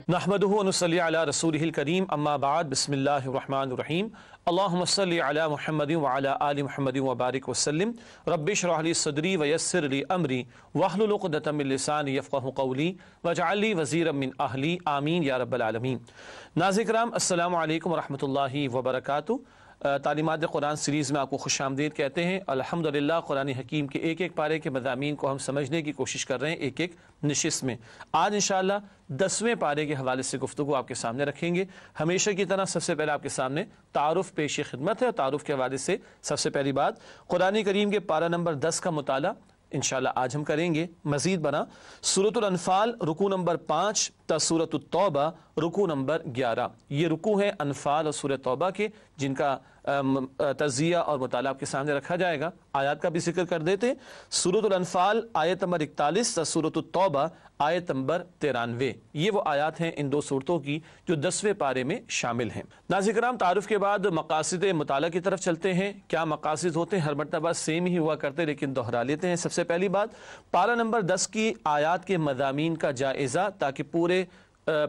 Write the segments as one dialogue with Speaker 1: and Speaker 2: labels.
Speaker 1: نحمدہ و نصلی علی رسولہ الکریم اما بعد بسم اللہ الرحمن الرحیم اللہم صلی علی محمد وعلی آل محمد وبارک وسلم رب اشرح لی صدری ویسر لی امری واحلل عقدۃ من لسانی یفقہوا قولی واجعل لی وزیرا من اہلی آمین یا رب العالمین۔ ناظرین کرام السلام علیکم ورحمۃ اللہ وبرکاتہ۔ تعلیمات قرآن سیریز میں آپ کو خوش آمدید کہتے ہیں۔ الحمدللہ قرآن حکیم کے ایک ایک پارے کے مضامین کو ہم سمجھنے کی کوشش کر رہے ہیں ایک ایک نشست میں۔ آج انشاءاللہ 10ویں پارے کے حوالے سے گفتگو آپ کے سامنے رکھیں گے۔ ہمیشہ کی طرح سب سے پہلے آپ کے سامنے تعارف پیش خدمت ہے، اور تعارف کے حوالے سے سب سے پہلی بات قرآن کریم کے پارہ نمبر 10 کا مطالعہ انشاءاللہ آج ہم کریں گے۔ مزید بنا سورۃ الانفال رکوع نمبر 5 تا سورۃ التوبہ رکوع نمبر 11، یہ رکوع ہیں انفال اور سورۃ توبہ کے، جن کا تجزیہ اور مطالعہ آپ کے سامنے رکھا جائے گا۔ آیات کا بھی ذکر کر دیتے ہیں۔ سورۃ الانفال آیت نمبر 41 تا سورۃ التوبہ آیت نمبر 93، یہ وہ آیات ہیں ان دو صورتوں کی جو 10ویں پارے میں شامل ہیں۔ ناظرین کرام تعارف کے بعد مقاصد مطالعہ کی طرف چلتے ہیں۔ کیا مقاصد ہوتے ہیں؟ ہر مرتبہ سیم ہی ہوا کرتے لیکن دہرا لیتے ہیں۔ سب سے پہلی بات پارہ نمبر 10 کی آیات کے مضامین کا جائزہ، تاکہ پورے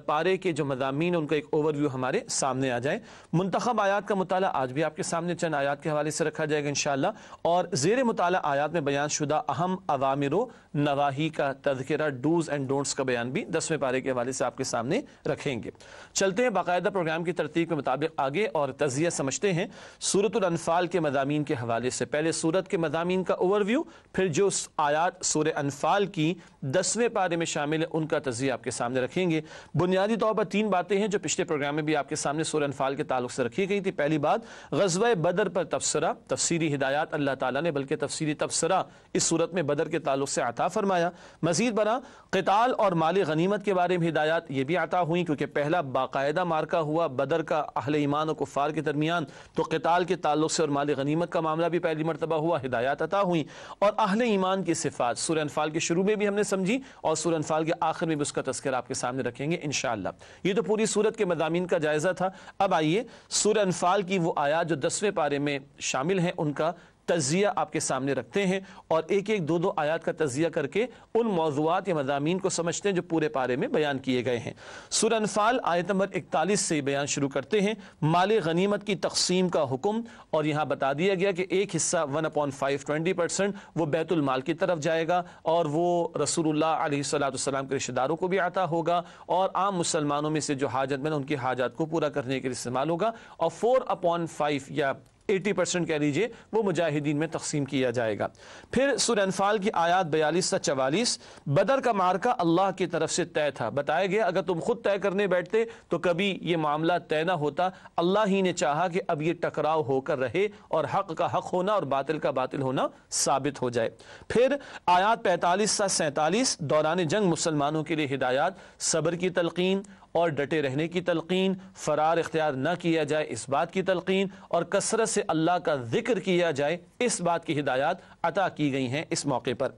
Speaker 1: پارے کے جو مضامین ان کا ایک اوور ویو ہمارے سامنے آ جائے۔ منتخب آیات کا مطالعہ آج بھی آپ کے سامنے چند آیات کے حوالے سے رکھا جائے گا انشاءاللہ، اور زیر مطالعہ آیات میں بیان شدہ اہم اوامر و نواہی کا تذکرہ، ڈوز اینڈ ڈونٹس کا بیان بھی 10ویں پارے کے حوالے سے آپ کے سامنے رکھیں گے۔ چلتے ہیں باقاعدہ پروگرام کی ترتیب کے مطابق آگے اور تجزیہ سمجھتے ہیں سورۃ الانفال کے مضامین کے حوالے سے۔ پہلے سورت کے مضامین کا اوور ویو، پھر جو آیات سورہ انفال کی 10ویں پارے میں شامل ہیں ان کا تجزیہ آپ کے سامنے رکھیں گے۔ بنیادی طور پر 3 باتیں ہیں جو پچھلے پروگرام میں بھی آپ کے سامنے سورہ انفال کے تعلق سے رکھی گئی تھی۔ پہلی بات غزوہ بدر پر تبصرہ، تفسیری ہدایات اللہ تعالیٰ نے بلکہ تفسیری تبصرہ اس صورت میں بدر کے تعلق سے عطا فرمایا۔ مزید بنا قتال اور مال غنیمت کے بارے میں ہدایات یہ بھی عطا ہوئیں، کیونکہ پہلا باقاعدہ مارکہ ہوا بدر کا اہل ایمان و کفار کے درمیان، تو قتال کے تعلق سے اور مال غنیمت کا معاملہ بھی پہلی مرتبہ ہوا، ہدایات عطا ہوئیں۔ اور اہل ایمان کی صفات سورہ انفال کے شروع میں بھی ہم نے سمجھی، اور سورہ انفال کے آخر میں بھی اس کا تذکرہ آپ کے سامنے رکھیں گے انشاءاللہ۔ یہ تو پوری سورت کے مضامین کا جائزہ تھا۔ اب آئیے سورہ انفال کی وہ آیات جو 10ویں پارے میں شامل ہیں ان کا تجزیہ آپ کے سامنے رکھتے ہیں، اور ایک ایک دو آیات کا تجزیہ کر کے ان موضوعات یا مضامین کو سمجھتے ہیں جو پورے پارے میں بیان کیے گئے ہیں۔ سورہ انفال آیت نمبر 41 سے بیان شروع کرتے ہیں۔ مال غنیمت کی تقسیم کا حکم، اور یہاں بتا دیا گیا کہ ایک حصہ 1/5 20% وہ بیت المال کی طرف جائے گا، اور وہ رسول اللہ علیہ السلام کے رشتہ داروں کو بھی عطا ہوگا، اور عام مسلمانوں میں سے جو حاجت مند ان کی حاجات کو پورا کرنے کے لیے استعمال ہوگا، اور 4/5 یا 80% کہہ لیجئے وہ مجاہدین میں تقسیم کیا جائے گا۔ پھر سورہ انفال کی آیات 42 سے 44، بدر کا معرکہ اللہ کی طرف سے طے تھا۔ بتایا گیا اگر تم خود طے کرنے بیٹھتے تو کبھی یہ معاملہ طے نہ ہوتا، اللہ ہی نے چاہا کہ اب یہ ٹکراؤ ہو کر رہے، اور حق کا حق ہونا اور باطل کا باطل ہونا ثابت ہو جائے۔ پھر آیات 45 سے 47، دوران جنگ مسلمانوں کے لیے ہدایات، صبر کی تلقین اور ڈٹے رہنے کی تلقین، فرار اختیار نہ کیا جائے اس بات کی تلقین، اور کثرت سے اللہ کا ذکر کیا جائے اس بات کی ہدایات عطا کی گئی ہیں اس موقع پر۔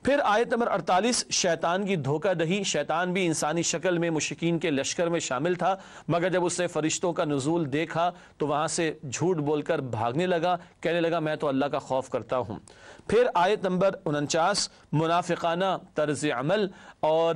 Speaker 1: پھر آیت نمبر 48، شیطان کی دھوکہ دہی۔ شیطان بھی انسانی شکل میں مشرکین کے لشکر میں شامل تھا، مگر جب اس نے فرشتوں کا نزول دیکھا تو وہاں سے جھوٹ بول کر بھاگنے لگا، کہنے لگا میں تو اللہ کا خوف کرتا ہوں۔ پھر آیت نمبر 49، منافقانہ طرز عمل، اور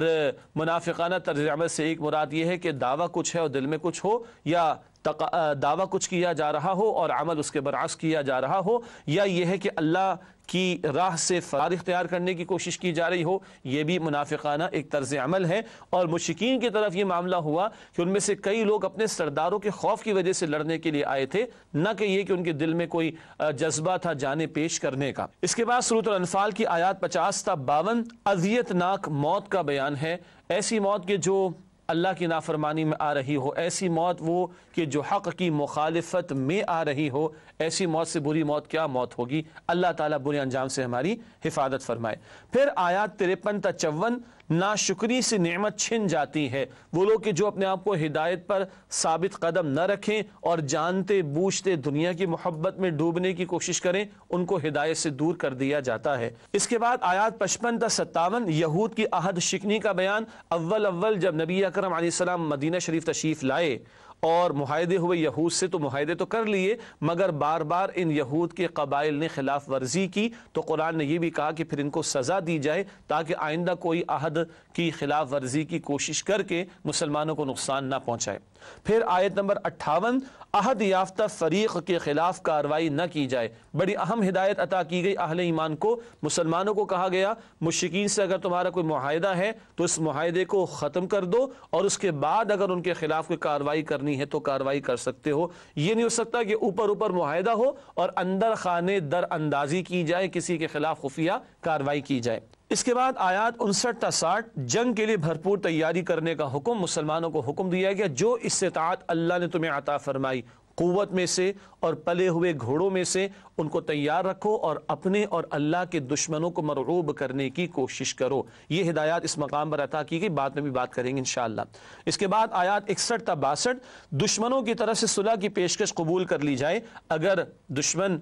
Speaker 1: منافقانہ طرز عمل سے ایک مراد یہ ہے کہ دعویٰ کچھ ہے اور دل میں کچھ ہو، یا دعویٰ کچھ کیا جا رہا ہو اور عمل اس کے برعکس کیا جا رہا ہو، یا یہ ہے کہ اللہ کی راہ سے فرار اختیار کرنے کی کوشش کی جا رہی ہو، یہ بھی منافقانہ ایک طرز عمل ہے۔ اور مشرکین کی طرف یہ معاملہ ہوا کہ ان میں سے کئی لوگ اپنے سرداروں کے خوف کی وجہ سے لڑنے کے لیے آئے تھے، نہ کہ یہ کہ ان کے دل میں کوئی جذبہ تھا جانیں پیش کرنے کا۔ اس کے بعد سورۃ الانفال کی آیات 50 تا 52، اذیت ناک موت کا بیان ہے۔ ایسی موت کے جو اللہ کی نافرمانی میں آ رہی ہو، ایسی موت وہ کہ جو حق کی مخالفت میں آ رہی ہو، ایسی موت سے بری موت کیا موت ہوگی؟ اللہ تعالیٰ برے انجام سے ہماری حفاظت فرمائے۔ پھر آیات 53 تا 54، ناشکری سے نعمت چھن جاتی ہے۔ وہ لوگ کہ جو اپنے آپ کو ہدایت پر ثابت قدم نہ رکھیں اور جانتے بوجھتے دنیا کی محبت میں ڈوبنے کی کوشش کریں، ان کو ہدایت سے دور کر دیا جاتا ہے۔ اس کے بعد آیات 55 تا 57، یہود کی عہد شکنی کا بیان۔ اول جب نبی اکرم علیہ السلام مدینہ شریف تشریف لائے اور معاہدے ہوئے یہود سے، تو معاہدے تو کر لیے مگر بار بار ان یہود کے قبائل نے خلاف ورزی کی، تو قرآن نے یہ بھی کہا کہ پھر ان کو سزا دی جائے تاکہ آئندہ کوئی عہد کی خلاف ورزی کی کوشش کر کے مسلمانوں کو نقصان نہ پہنچائے۔ پھر آیت نمبر 58، عہد یافتہ فریق کے خلاف کارروائی نہ کی جائے۔ بڑی اہم ہدایت عطا کی گئی اہل ایمان کو، مسلمانوں کو کہا گیا مشرکین سے اگر تمہارا کوئی معاہدہ ہے تو اس معاہدے کو ختم کر دو، اور اس کے بعد اگر ان کے خلاف کوئی کارروائی کرنی ہے تو کارروائی کر سکتے ہو۔ یہ نہیں ہو سکتا کہ اوپر معاہدہ ہو اور اندر خانے در اندازی کی جائے، کسی کے خلاف خفیہ کارروائی کی جائے۔ اس کے بعد آیات 59 تا 60، جنگ کے لیے بھرپور تیاری کرنے کا حکم، مسلمانوں کو حکم دیا گیا جو استطاعت اللہ نے تمہیں عطا فرمائی قوت میں سے اور پلے ہوئے گھوڑوں میں سے ان کو تیار رکھو اور اپنے اور اللہ کے دشمنوں کو مرعوب کرنے کی کوشش کرو۔ یہ ہدایات اس مقام پر عطا کی گئی، بعد میں بھی بات کریں گے انشاءاللہ۔ اس کے بعد آیات 61 تا 62، دشمنوں کی طرف سے صلح کی پیشکش قبول کر لی جائے۔ اگر دشمن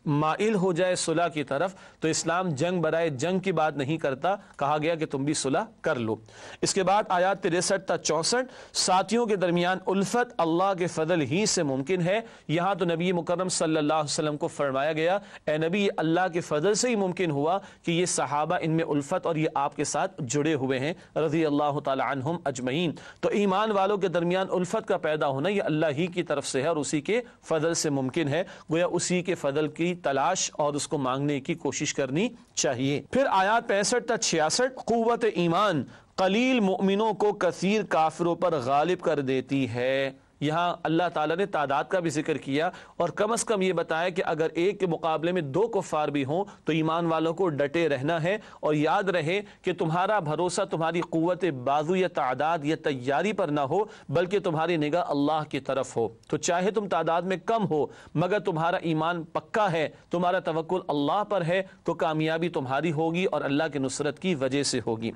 Speaker 1: مائل ہو جائے صلح کی طرف تو اسلام جنگ برائے جنگ کی بات نہیں کرتا، کہا گیا کہ تم بھی صلح کر لو۔ اس کے بعد آیات 63 تا 64، ساتھیوں کے درمیان الفت اللہ کے فضل ہی سے ممکن ہے۔ یہاں تو نبی مکرم صلی اللہ علیہ وسلم کو فرمایا گیا اے نبی، یہ اللہ کے فضل سے ہی ممکن ہوا کہ یہ صحابہ ان میں الفت اور یہ آپ کے ساتھ جڑے ہوئے ہیں رضی اللہ تعالی عنہم اجمعین۔ تو ایمان والوں کے درمیان الفت کا پیدا ہونا یہ اللہ ہی کی طرف سے ہے اور اسی کے فضل سے ممکن ہے، گویا اسی کے فضل کی تلاش اور اس کو مانگنے کی کوشش کرنی چاہیے۔ پھر آیات 65 تا 66، قوت ایمان قلیل مومنوں کو کثیر کافروں پر غالب کر دیتی ہے۔ یہاں اللہ تعالیٰ نے تعداد کا بھی ذکر کیا اور کم از کم یہ بتایا کہ اگر ایک کے مقابلے میں 2 کفار بھی ہوں تو ایمان والوں کو ڈٹے رہنا ہے، اور یاد رہے کہ تمہارا بھروسہ تمہاری قوت بازو یا تعداد یا تیاری پر نہ ہو بلکہ تمہاری نگاہ اللہ کی طرف ہو۔ تو چاہے تم تعداد میں کم ہو مگر تمہارا ایمان پکا ہے، تمہارا توکل اللہ پر ہے، تو کامیابی تمہاری ہوگی اور اللہ کی نصرت کی وجہ سے ہوگی۔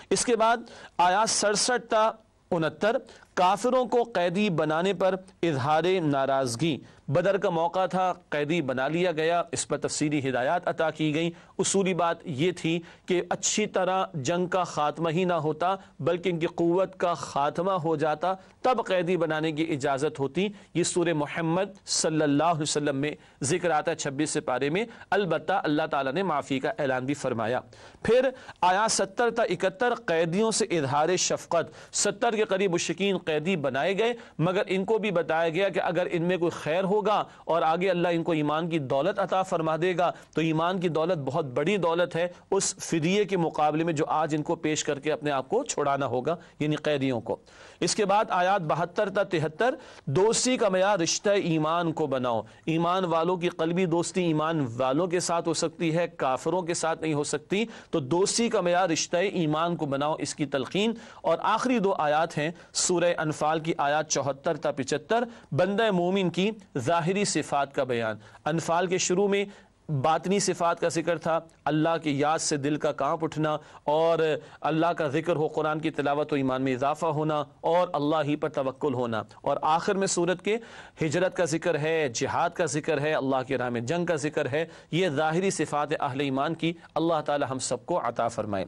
Speaker 1: اس کے بعد آیات 67 تا 69، کافروں کو قیدی بنانے پر اظہار ناراضگی۔ بدر کا موقع تھا، قیدی بنا لیا گیا، اس پر تفصیلی ہدایات عطا کی گئی۔ اصولی بات یہ تھی کہ اچھی طرح جنگ کا خاتمہ ہی نہ ہوتا بلکہ ان کی قوت کا خاتمہ ہو جاتا، تب قیدی بنانے کی اجازت ہوتی۔ یہ سورہ محمد صلی اللہ علیہ وسلم میں ذکر آتا ہے 26 سپارے میں، البتہ اللہ تعالیٰ نے معافی کا اعلان بھی فرمایا۔ پھر آیات 70 تا 71، قیدیوں سے اظہار شفقت۔ 70 کے قریب مشرکین قیدی بنائے گئے مگر ان کو بھی بتایا گیا کہ اگر ان میں کوئی خیر ہوگا اور آگے اللہ ان کو ایمان کی دولت عطا فرما دے گا تو ایمان کی دولت بہت بڑی دولت ہے اس فدیے کے مقابلے میں جو آج ان کو پیش کر کے اپنے آپ کو چھڑانا ہوگا، یعنی قیدیوں کو۔ اس کے بعد آیات 72 تا 73، دوستی کا معیار رشتہ ایمان کو بناؤ۔ ایمان والوں کی قلبی دوستی ایمان والوں کے ساتھ ہو سکتی ہے، کافروں کے ساتھ نہیں ہو سکتی، تو دوستی کا معیار رشتہ ایمان کو بناؤ، اس کی تلقین۔ اور آخری 2 آیات ہیں سورہ انفال کی آیات 74 تا 75، بندہ مومن کی ظاہری صفات کا بیان۔ انفال کے شروع میں باطنی صفات کا ذکر تھا، اللہ کی یاد سے دل کا کانپ اٹھنا اور اللہ کا ذکر ہو، قرآن کی تلاوت و ایمان میں اضافہ ہونا اور اللہ ہی پر توکل ہونا، اور آخر میں سورت کے ہجرت کا ذکر ہے، جہاد کا ذکر ہے، اللہ کی راہ میں جنگ کا ذکر ہے۔ یہ ظاہری صفات اہل ایمان کی اللہ تعالی ہم سب کو عطا فرمائے۔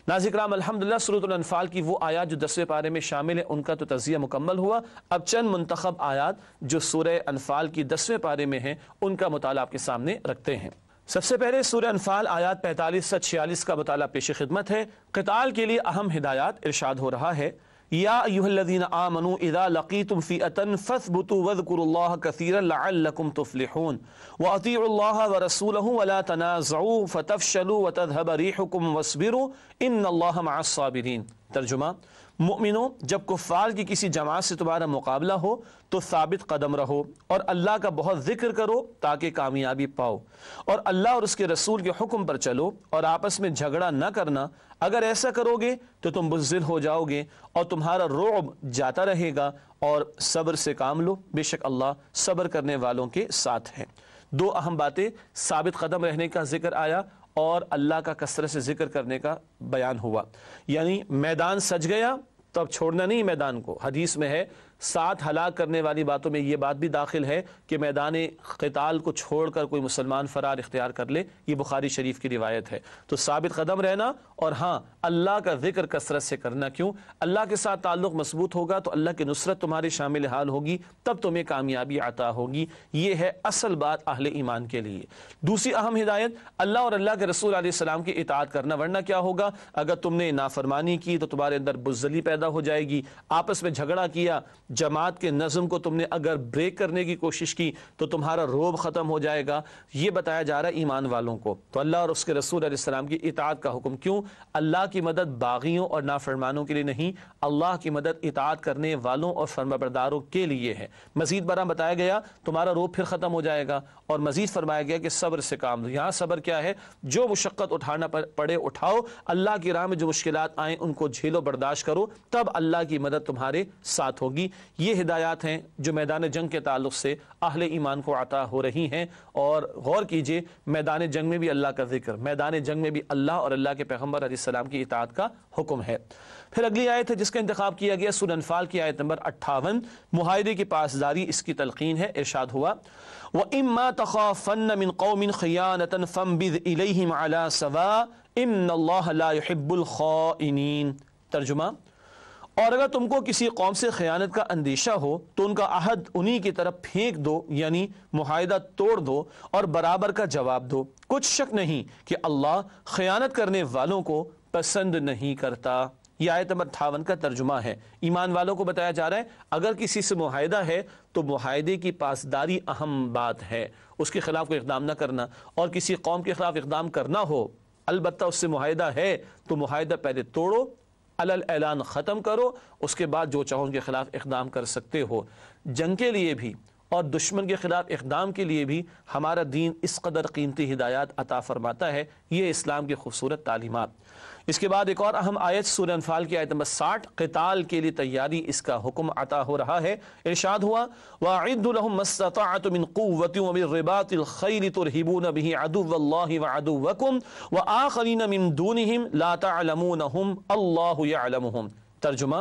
Speaker 1: ناظرین کرام، الحمدللہ سورۃ الانفال کی وہ آیات جو 10ویں پارے میں شامل ہیں ان کا تو تجزیہ مکمل ہوا۔ اب چند منتخب آیات جو سورہ انفال کی 10ویں پارے میں ہیں ان کا مطالعہ آپ کے سامنے رکھتے ہیں۔ سب سے پہلے سورہ انفال آیات 45 سے 46 کا مطالعہ پیش خدمت ہے۔ قتال کے لیے اہم ہدایات ارشاد ہو رہا ہے، یا ایھا الذین آمنوا اذا لقیتم فئۃ فاثبتوا واذکروا اللہ کثیرا لعلکم تفلحون واطیعوا اللہ ورسولہ ولا تنازعوا فتفشلوا وتذهب ریحکم واصبروا ان اللہ مع الصابرین۔ ترجمہ، مومنوں، جب کفار کی کسی جماعت سے تمہارا مقابلہ ہو تو ثابت قدم رہو اور اللہ کا بہت ذکر کرو تاکہ کامیابی پاؤ، اور اللہ اور اس کے رسول کے حکم پر چلو اور آپس میں جھگڑا نہ کرنا۔ اگر ایسا کرو گے تو تم بزدل ہو جاؤ گے اور تمہارا رعب جاتا رہے گا، اور صبر سے کام لو، بے شک اللہ صبر کرنے والوں کے ساتھ ہے۔ 2 اہم باتیں، ثابت قدم رہنے کا ذکر آیا اور اللہ کا کثرت سے ذکر کرنے کا بیان ہوا، یعنی میدان سج گیا تو اب چھوڑنا نہیں میدان کو۔ حدیث میں ہے 7 ہلاک کرنے والی باتوں میں یہ بات بھی داخل ہے کہ میدان قتال کو چھوڑ کر کوئی مسلمان فرار اختیار کر لے، یہ بخاری شریف کی روایت ہے۔ تو ثابت قدم رہنا، اور ہاں اللہ کا ذکر کثرت سے کرنا۔ کیوں؟ اللہ کے ساتھ تعلق مضبوط ہوگا تو اللہ کی نصرت تمہاری شامل حال ہوگی، تب تمہیں کامیابی عطا ہوگی۔ یہ ہے اصل بات اہل ایمان کے لیے۔ دوسری اہم ہدایت اللہ اور اللہ کے رسول علیہ السلام کی اطاعت کرنا، ورنہ کیا ہوگا؟ اگر تم نے نافرمانی کی تو تمہارے اندر بزدلی پیدا ہو جائے گی، آپس میں جھگڑا کیا، جماعت کے نظم کو تم نے اگر بریک کرنے کی کوشش کی تو تمہارا روب ختم ہو جائے گا۔ یہ بتایا جا رہا ہے ایمان والوں کو۔ تو اللہ اور اس کے رسول علیہ السلام کی اطاعت کا حکم۔ کیوں؟ اللہ کی مدد باغیوں اور نافرمانوں کے لیے نہیں، اللہ کی مدد اطاعت کرنے والوں اور فرمانبرداروں کے لیے ہے۔ مزید برآں بتایا گیا تمہارا روب پھر ختم ہو جائے گا، اور مزید فرمایا گیا کہ صبر سے کام لو۔ یہاں صبر کیا ہے؟ جو مشقت اٹھانا پڑے اٹھاؤ، اللہ کی راہ میں جو مشکلات آئیں ان کو جھیلو، برداشت کرو، تب اللہ کی مدد تمہارے ساتھ ہوگی۔ یہ ہدایات ہیں جو میدان جنگ کے تعلق سے اہل ایمان کو عطا ہو رہی ہیں۔ اور غور کیجئے، میدان جنگ میں بھی اللہ کا ذکر، میدان جنگ میں بھی اللہ اور اللہ کے پیغمبر علیہ السلام کی اطاعت کا حکم ہے۔ پھر اگلی آیت ہے جس کا انتخاب کیا گیا سورہ انفال کی آیت نمبر 58، معاہدے کی پاسداری، اس کی تلقین ہے۔ ارشاد ہوا وَإِمَّا تَخَافَنَّ مِن قَوْمٍ خِيَانَةً فَانبِذْ إِلَيْهِمْ عَلَى سَوَاءٍ إِنَّ اللَّهَ لَا يُحِبُّ الْخَائِنِينَ۔ ترجمہ، اور اگر تم کو کسی قوم سے خیانت کا اندیشہ ہو تو ان کا عہد انہی کی طرف پھینک دو، یعنی معاہدہ توڑ دو اور برابر کا جواب دو۔ کچھ شک نہیں کہ اللہ خیانت کرنے والوں کو پسند نہیں کرتا۔ یہ آیت نمبر 58 کا ترجمہ ہے۔ ایمان والوں کو بتایا جا رہا ہے اگر کسی سے معاہدہ ہے تو معاہدے کی پاسداری اہم بات ہے، اس کے خلاف کوئی اقدام نہ کرنا۔ اور کسی قوم کے خلاف اقدام کرنا ہو، البتہ اس سے معاہدہ ہے تو معاہدہ پہلے توڑو، علل اعلان ختم کرو، اس کے بعد جو چاہو ان کے خلاف اقدام کر سکتے ہو۔ جنگ کے لیے بھی اور دشمن کے خلاف اقدام کے لیے بھی ہمارا دین اس قدر قیمتی ہدایات عطا فرماتا ہے۔ یہ اسلام کی خوبصورت تعلیمات۔ اس کے بعد ایک اور اہم آیت سورہ انفال کی آیت نمبر 60، قتال کے لیے تیاری، اس کا حکم عطا ہو رہا ہے۔ ارشاد ہوا وَأَعِدُّوا لَهُم مَّا اسْتَطَعْتُم مِّن قُوَّةٍ وَمِن رِّبَاطِ الْخَيْلِ تُرْهِبُونَ بِهِ عَدُوَّ اللَّهِ وَعَدُوَّكُمْ وَآخَرِينَ مِن دُونِهِمْ لَا تَعْلَمُونَهُمْ اللَّهُ يَعْلَمُهُمْ۔ ترجمہ،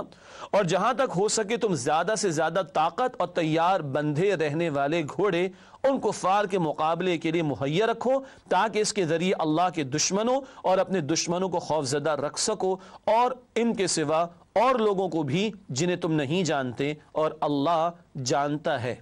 Speaker 1: اور جہاں تک ہو سکے تم زیادہ سے زیادہ طاقت اور تیار بندھے رہنے والے گھوڑے ان کفار کے مقابلے کے لیے مہیا رکھو، تاکہ اس کے ذریعے اللہ کے دشمنوں اور اپنے دشمنوں کو خوفزدہ رکھ سکو، اور ان کے سوا اور لوگوں کو بھی جنہیں تم نہیں جانتے، اور اللہ جانتا ہے۔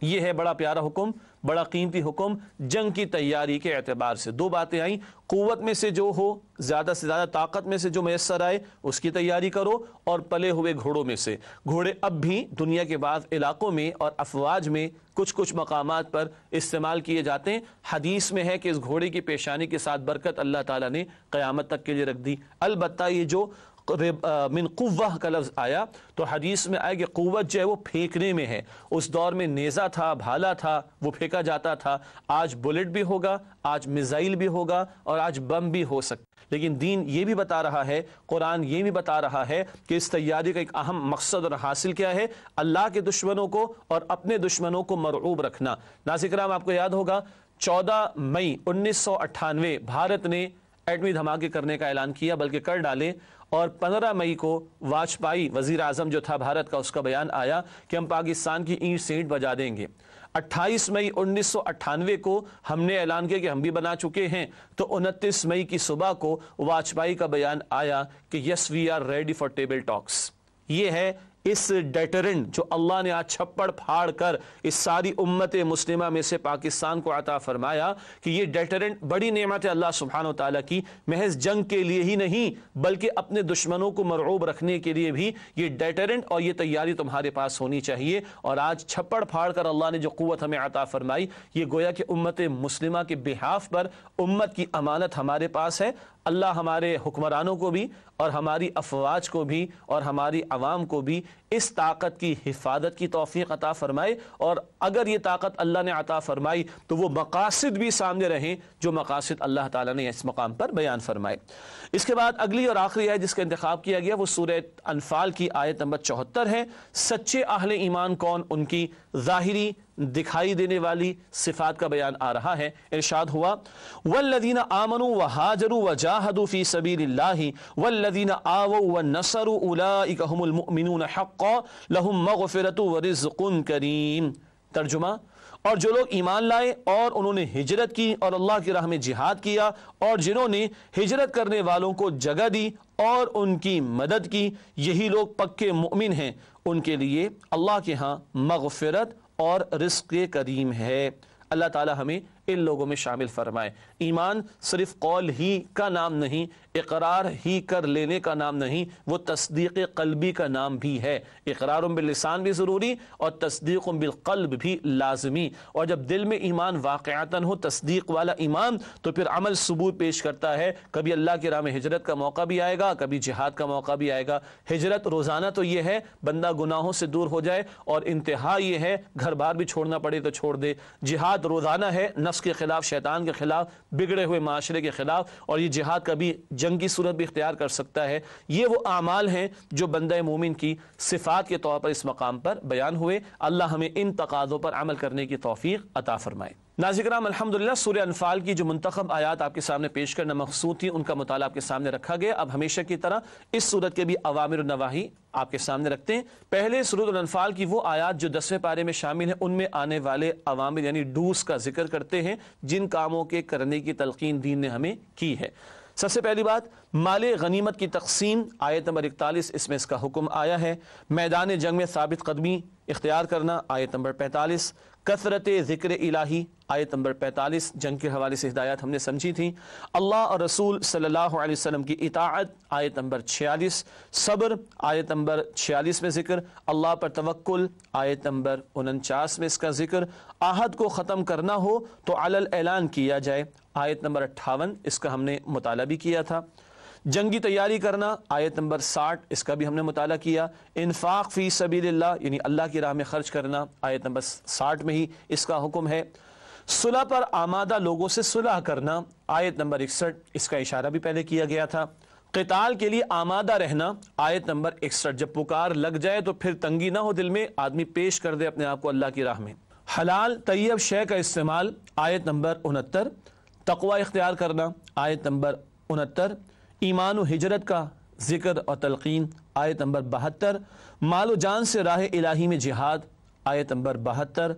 Speaker 1: یہ ہے بڑا پیارا حکم، بڑا قیمتی حکم جنگ کی تیاری کے اعتبار سے۔ دو باتیں آئیں، قوت میں سے جو ہو، زیادہ سے زیادہ طاقت میں سے جو میسر آئے اس کی تیاری کرو، اور پلے ہوئے گھوڑوں میں سے۔ گھوڑے اب بھی دنیا کے بعض علاقوں میں اور افواج میں کچھ مقامات پر استعمال کیے جاتے ہیں۔ حدیث میں ہے کہ اس گھوڑے کی پیشانی کے ساتھ برکت اللہ تعالیٰ نے قیامت تک کے لیے رکھ دی۔ البتہ یہ جو من قوہ کا لفظ آیا تو حدیث میں آیا کہ قوت جو ہے وہ پھینکنے میں ہے۔ اس دور میں نیزہ تھا، بھالا تھا، وہ پھینکا جاتا تھا۔ آج بلٹ بھی ہوگا، آج میزائل بھی ہوگا، اور آج بم بھی ہو سکتا۔ لیکن دین یہ بھی بتا رہا ہے، قرآن یہ بھی بتا رہا ہے کہ اس تیاری کا ایک اہم مقصد اور حاصل کیا ہے؟ اللہ کے دشمنوں کو اور اپنے دشمنوں کو مرعوب رکھنا۔ ناظرین کرام، آپ کو یاد ہوگا 14 مئی 1998 بھارت نے ایٹمی دھماکے کرنے کا اعلان کیا، بلکہ کر ڈالے، اور 15 مئی کو واجپئی وزیر اعظم جو تھا بھارت کا، اس کا بیان آیا کہ ہم پاکستان کی اینٹ سے اینٹ بجا دیں گے۔ 28 مئی 1998 کو ہم نے اعلان کیا کہ ہم بھی بنا چکے ہیں، تو 29 مئی کی صبح کو واجپئی کا بیان آیا کہ yes we are ready for table talks. یہ ہے اس ڈیٹرنٹ جو اللہ نے آج چھپڑ پھاڑ کر اس ساری امت مسلمہ میں سے پاکستان کو عطا فرمایا، کہ یہ ڈیٹرنٹ بڑی نعمت ہے اللہ سبحانہ وتعالیٰ کی، محض جنگ کے لیے ہی نہیں بلکہ اپنے دشمنوں کو مرعوب رکھنے کے لیے بھی یہ ڈیٹرنٹ اور یہ تیاری تمہارے پاس ہونی چاہیے۔ اور آج چھپڑ پھاڑ کر اللہ نے جو قوت ہمیں عطا فرمائی، یہ گویا کہ امت مسلمہ کے بحاف پر امت کی امانت ہمارے پاس ہے۔ اللہ ہمارے حکمرانوں کو بھی اور ہماری افواج کو بھی اور ہماری عوام کو بھی اس طاقت کی حفاظت کی توفیق عطا فرمائے، اور اگر یہ طاقت اللہ نے عطا فرمائی تو وہ مقاصد بھی سامنے رہیں جو مقاصد اللہ تعالیٰ نے اس مقام پر بیان فرمائے۔ اس کے بعد اگلی اور آخری آیت جس کا انتخاب کیا گیا وہ سورہ انفال کی آیت نمبر 74 ہے۔ سچے اہل ایمان کون؟ ان کی ظاہری دکھائی دینے والی صفات کا بیان آ رہا ہے۔ ارشاد ہوا والذین آمنوا وہاجروا وجاہدوا فی سبیل اللہ والذین آووا ونصروا اولئک هم المؤمنون حقا لهم مغفرۃ ورزق کریم۔ ترجمہ، اور جو لوگ ایمان لائے اور انہوں نے ہجرت کی اور اللہ کی راہ میں جہاد کیا، اور جنہوں نے ہجرت کرنے والوں کو جگہ دی اور ان کی مدد کی، یہی لوگ پکے مومن ہیں، ان کے لیے اللہ کے ہاں مغفرت اور رزق کریم ہے۔ اللہ تعالی ہمیں ان لوگوں میں شامل فرمائے۔ ایمان صرف قول ہی کا نام نہیں، اقرار ہی کر لینے کا نام نہیں، وہ تصدیق قلبی کا نام بھی ہے۔ اقرار باللسان بھی ضروری اور تصدیق بالقلب بھی لازمی، اور جب دل میں ایمان واقعتاً ہو، تصدیق والا ایمان، تو پھر عمل ثبوت پیش کرتا ہے۔ کبھی اللہ کی راہ میں ہجرت کا موقع بھی آئے گا، کبھی جہاد کا موقع بھی آئے گا۔ ہجرت روزانہ تو یہ ہے بندہ گناہوں سے دور ہو جائے، اور انتہا یہ ہے گھر بار بھی چھوڑنا پڑے تو چھوڑ دے۔ جہاد روزانہ ہے نفس کے خلاف، شیطان کے خلاف، بگڑے ہوئے معاشرے کے خلاف، اور یہ جہاد کبھی جنگ کی صورت بھی اختیار کر سکتا ہے۔ یہ وہ اعمال ہیں جو بندہ مومن کی صفات کے طور پر اس مقام پر بیان ہوئے۔ اللہ ہمیں ان تقاضوں پر عمل کرنے کی توفیق عطا فرمائے۔ ناظرین کرام، الحمدللہ سورہ انفال کی جو منتخب آیات آپ کے سامنے پیش کرنا مقصود تھی، ان کا مطالعہ آپ کے سامنے رکھا گیا۔ اب ہمیشہ کی طرح اس سورت کے بھی اوامر و نواہی آپ کے سامنے رکھتے ہیں۔ پہلے سورۃ الانفال کی وہ آیات جو 10ویں پارے میں شامل ہیں، ان میں آنے والے اوامر یعنی ڈوز کا ذکر کرتے ہیں، جن کاموں کے کرنے کی تلقین دین نے ہمیں کی ہے۔ سب سے پہلی بات، مال غنیمت کی تقسیم، آیت نمبر 41 اس میں اس کا حکم آیا ہے۔ میدان جنگ میں ثابت قدمی اختیار کرنا، آیت نمبر 45۔ کثرت ذکر الہی، آیت نمبر 45، جنگ کے حوالے سے ہدایات ہم نے سمجھی تھی۔ اللہ اور رسول صلی اللہ علیہ وسلم کی اطاعت، آیت نمبر 46۔ صبر، آیت نمبر 46 میں ذکر۔ اللہ پر توکل، آیت نمبر 49 میں اس کا ذکر۔ عہد کو ختم کرنا ہو تو علی الاعلان کیا جائے، آیت نمبر 58، اس کا ہم نے مطالعہ بھی کیا تھا۔ جنگی تیاری کرنا، آیت نمبر 60، اس کا بھی ہم نے مطالعہ کیا۔ انفاق فی سبیل اللہ یعنی اللہ کی راہ میں خرچ کرنا، آیت نمبر 60 میں ہی اس کا حکم ہے۔ صلح پر آمادہ لوگوں سے صلح کرنا، آیت نمبر 61، اس کا اشارہ بھی پہلے کیا گیا تھا۔ قتال کے لیے آمادہ رہنا، آیت نمبر 61، جب پکار لگ جائے تو پھر تنگی نہ ہو دل میں، آدمی پیش کر دے اپنے آپ کو اللہ کی راہ میں۔ حلال طیب شے کا استعمال، آیت نمبر 69۔ تقوی اختیار کرنا، آیت نمبر 69۔ ایمان و ہجرت کا ذکر اور تلقین، آیت نمبر 72۔ مال و جان سے راہ الہی میں جہاد، آیت نمبر 72۔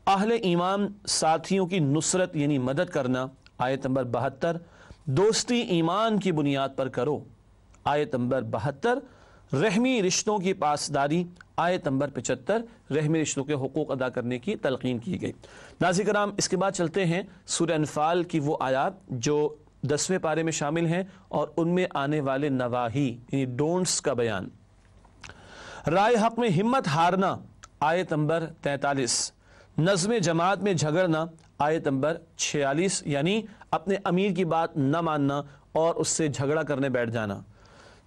Speaker 1: اہل ایمان ساتھیوں کی نصرت یعنی مدد کرنا، آیت نمبر 72۔ دوستی ایمان کی بنیاد پر کرو، آیت نمبر 72۔ رحمی رشتوں کی پاسداری، آیت نمبر 75۔ رحمی رشتوں کے حقوق ادا کرنے کی تلقین کی گئی۔ ناظرین کرام، اس کے بعد چلتے ہیں سورہ انفال کی وہ آیات جو 10ویں پارے میں شامل ہیں اور ان میں آنے والے نواہی یعنی ڈونٹس کا بیان۔ رائے حق میں ہمت ہارنا، آیت نمبر 43۔ نظم جماعت میں جھگڑنا، آیت نمبر 46، یعنی اپنے امیر کی بات نہ ماننا اور اس سے جھگڑا کرنے بیٹھ جانا۔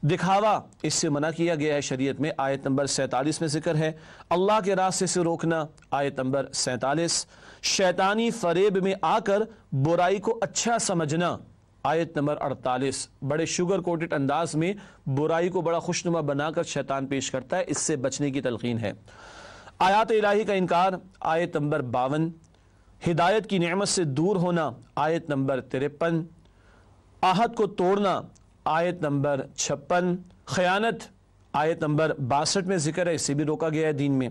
Speaker 1: دکھاوا اس سے منع کیا گیا ہے شریعت میں، آیت نمبر 47 میں ذکر ہے۔ اللہ کے راستے سے روکنا، آیت نمبر 47۔ شیطانی فریب میں آ کر برائی کو اچھا سمجھنا، آیت نمبر 48۔ بڑے شوگر کوٹڈ انداز میں برائی کو بڑا خوشنما بنا کر شیطان پیش کرتا ہے، اس سے بچنے کی تلقین ہے۔ آیات الہی کا انکار، آیت نمبر 52۔ ہدایت کی نعمت سے دور ہونا، آیت نمبر 53۔ عہد کو توڑنا، آیت نمبر 56۔ خیانت، آیت نمبر 62 میں ذکر ہے، اس سے بھی روکا گیا ہے دین میں۔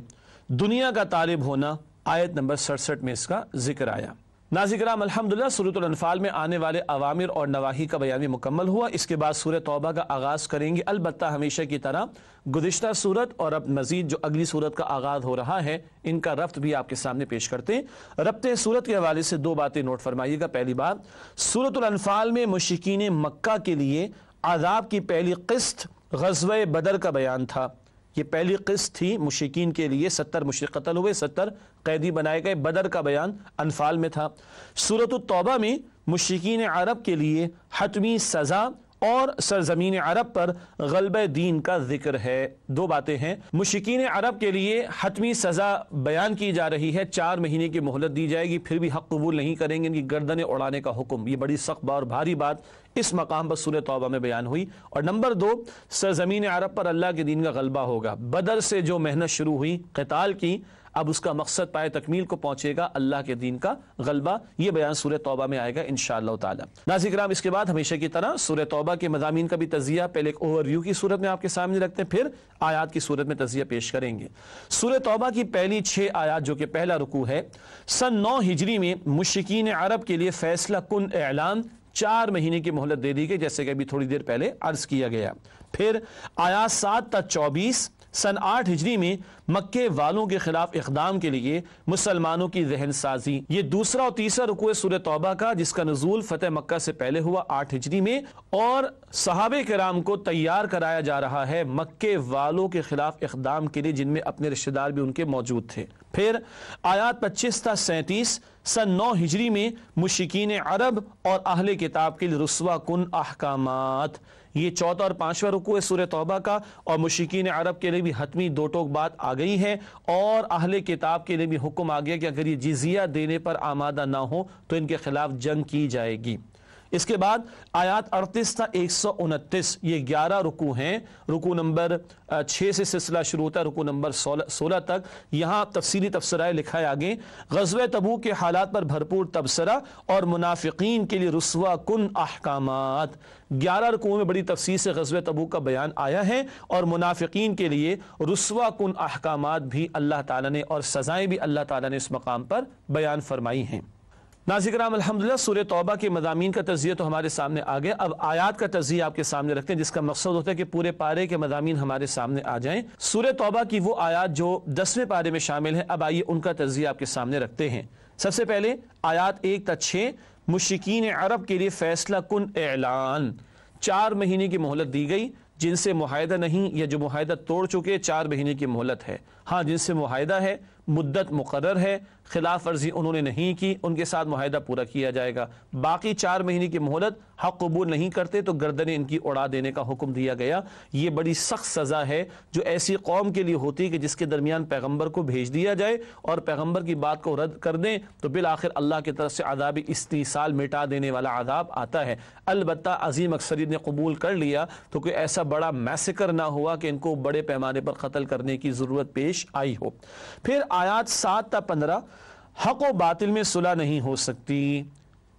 Speaker 1: دنیا کا طالب ہونا، آیت نمبر 67 میں اس کا ذکر آیا۔ ناظرین کرام، الحمدللہ سورۃ الانفال میں آنے والے اوامر اور نواہی کا بیان بھی مکمل ہوا۔ اس کے بعد سورہ توبہ کا آغاز کریں گے، البتہ ہمیشہ کی طرح گزشتہ سورت اور اب مزید جو اگلی سورت کا آغاز ہو رہا ہے ان کا ربط بھی آپ کے سامنے پیش کرتے ہیں۔ ربط سورت کے حوالے سے دو باتیں نوٹ فرمائیے گا۔ پہلی بات، سورۃ الانفال میں مشرکین مکہ کے لیے عذاب کی پہلی قسط غزوہ بدر کا بیان تھا۔ یہ پہلی قسط تھی مشرکین کے لیے، 70 مشرک قتل ہوئے، 70 قیدی بنائے گئے، بدر کا بیان انفال میں تھا۔ سورۃ التوبہ میں مشرکین عرب کے لیے حتمی سزا اور سرزمین عرب پر غلبہ دین کا ذکر ہے۔ دو باتیں ہیں، مشرکین عرب کے لیے حتمی سزا بیان کی جا رہی ہے، 4 مہینے کی مہلت دی جائے گی، پھر بھی حق قبول نہیں کریں گے، ان کی گردنیں اڑانے کا حکم۔ یہ بڑی سخت اور بھاری بات اس مقام پر سورہ توبہ میں بیان ہوئی۔ اور نمبر 2، سرزمین عرب پر اللہ کے دین کا غلبہ ہوگا۔ بدر سے جو محنت شروع ہوئی قتال کی، اب اس کا مقصد پائے تکمیل کو پہنچے گا، اللہ کے دین کا غلبہ، یہ بیان سورہ توبہ میں آئے گا انشاءاللہ تعالی۔ ناظرین کرام، اس کے بعد ہمیشہ کی طرح سورہ توبہ کے مضامین کا بھی تجزیہ پہلے ایک اوور ویو کی صورت میں آپ کے سامنے رکھتے ہیں، پھر آیات کی صورت میں تجزیہ پیش کریں گے۔ سورہ توبہ کی پہلی 6 آیات جو کہ پہلا رکوع ہے، سن 9 ہجری میں مشرکین عرب کے لیے فیصلہ کن اعلان، 4 مہینے کی مہلت دے دی گئی، جیسے کہ ابھی تھوڑی دیر پہلے عرض کیا گیا۔ پھر آیات 7 تا 24، سن 8 ہجری میں مکے والوں کے خلاف اقدام کے لیے مسلمانوں کی ذہن سازی، یہ دوسرا اور تیسرا رکوع ہے سورہ توبہ کا، جس کا نزول فتح مکہ سے پہلے ہوا 8 ہجری میں، اور صحابہ کرام کو تیار کرایا جا رہا ہے مکے والوں کے خلاف اقدام کے لیے، جن میں اپنے رشتہ دار بھی ان کے موجود تھے۔ پھر آیات 25 تا 37، سن 9 ہجری میں مشرکین عرب اور اہل کتاب کے لیے رسوا کن احکامات، یہ چوتھا اور 5واں رکوع ہے سورہ توبہ کا، اور مشرکین عرب کے لیے بھی حتمی 2 ٹوک بات آ گئی ہے، اور اہل کتاب کے لیے بھی حکم آ گیا کہ اگر یہ جزیہ دینے پر آمادہ نہ ہو تو ان کے خلاف جنگ کی جائے گی۔ اس کے بعد آیات 38 تا 129، یہ 11 رکوع ہیں، رکوع نمبر 6 سے سلسلہ شروع ہوتا ہے رکوع نمبر 16 تک۔ یہاں تفصیلی تبصرہ لکھا ہے آگے، غزوہ تبوک کے حالات پر بھرپور تبصرہ اور منافقین کے لیے رسوا کن احکامات۔ 11 رکوعوں میں بڑی تفصیل سے غزوہ تبوک کا بیان آیا ہے، اور منافقین کے لیے رسوا کن احکامات بھی اللہ تعالیٰ نے، اور سزائیں بھی اللہ تعالیٰ نے اس مقام پر بیان فرمائی ہیں۔ ناظرین کرام، الحمدللہ سورہ توبہ کے مضامین کا تجزیہ تو ہمارے سامنے آ گیا، اب آیات کا تجزیہ آپ کے سامنے رکھتے ہیں، جس کا مقصد ہوتا ہے کہ پورے پارے کے مضامین ہمارے سامنے آ جائیں۔ سورہ توبہ کی وہ آیات جو 10ویں پارے میں شامل ہیں، اب آئیے ان کا تجزیہ آپ کے سامنے رکھتے ہیں۔ سب سے پہلے آیات 1 تا 6، مشرکین عرب کے لیے فیصلہ کن اعلان، 4 مہینے کی مہلت دی گئی، جن سے معاہدہ نہیں یا جو معاہدہ توڑ چکے 4 مہینے کی مہلت ہے، ہاں جن سے معاہدہ ہے مدت مقرر ہے، خلاف ورزی انہوں نے نہیں کی، ان کے ساتھ معاہدہ پورا کیا جائے گا۔ باقی 4 مہینے کی مہلت حق قبول نہیں کرتے تو گردنیں ان کی اڑا دینے کا حکم دیا گیا۔ یہ بڑی سخت سزا ہے جو ایسی قوم کے لیے ہوتی ہے کہ جس کے درمیان پیغمبر کو بھیج دیا جائے اور پیغمبر کی بات کو رد کر دیں تو بالآخر اللہ کی طرف سے عذاب استیصال مٹا دینے والا عذاب آتا ہے۔ البتہ عظیم اکثریت نے قبول کر لیا تو کوئی ایسا بڑا میسیکر نہ ہوا کہ ان کو بڑے پیمانے پر قتل کرنے کی ضرورت پیش آئی ہو۔ پھر آیات 7 تا 15، حق و باطل میں صلح نہیں ہو سکتی،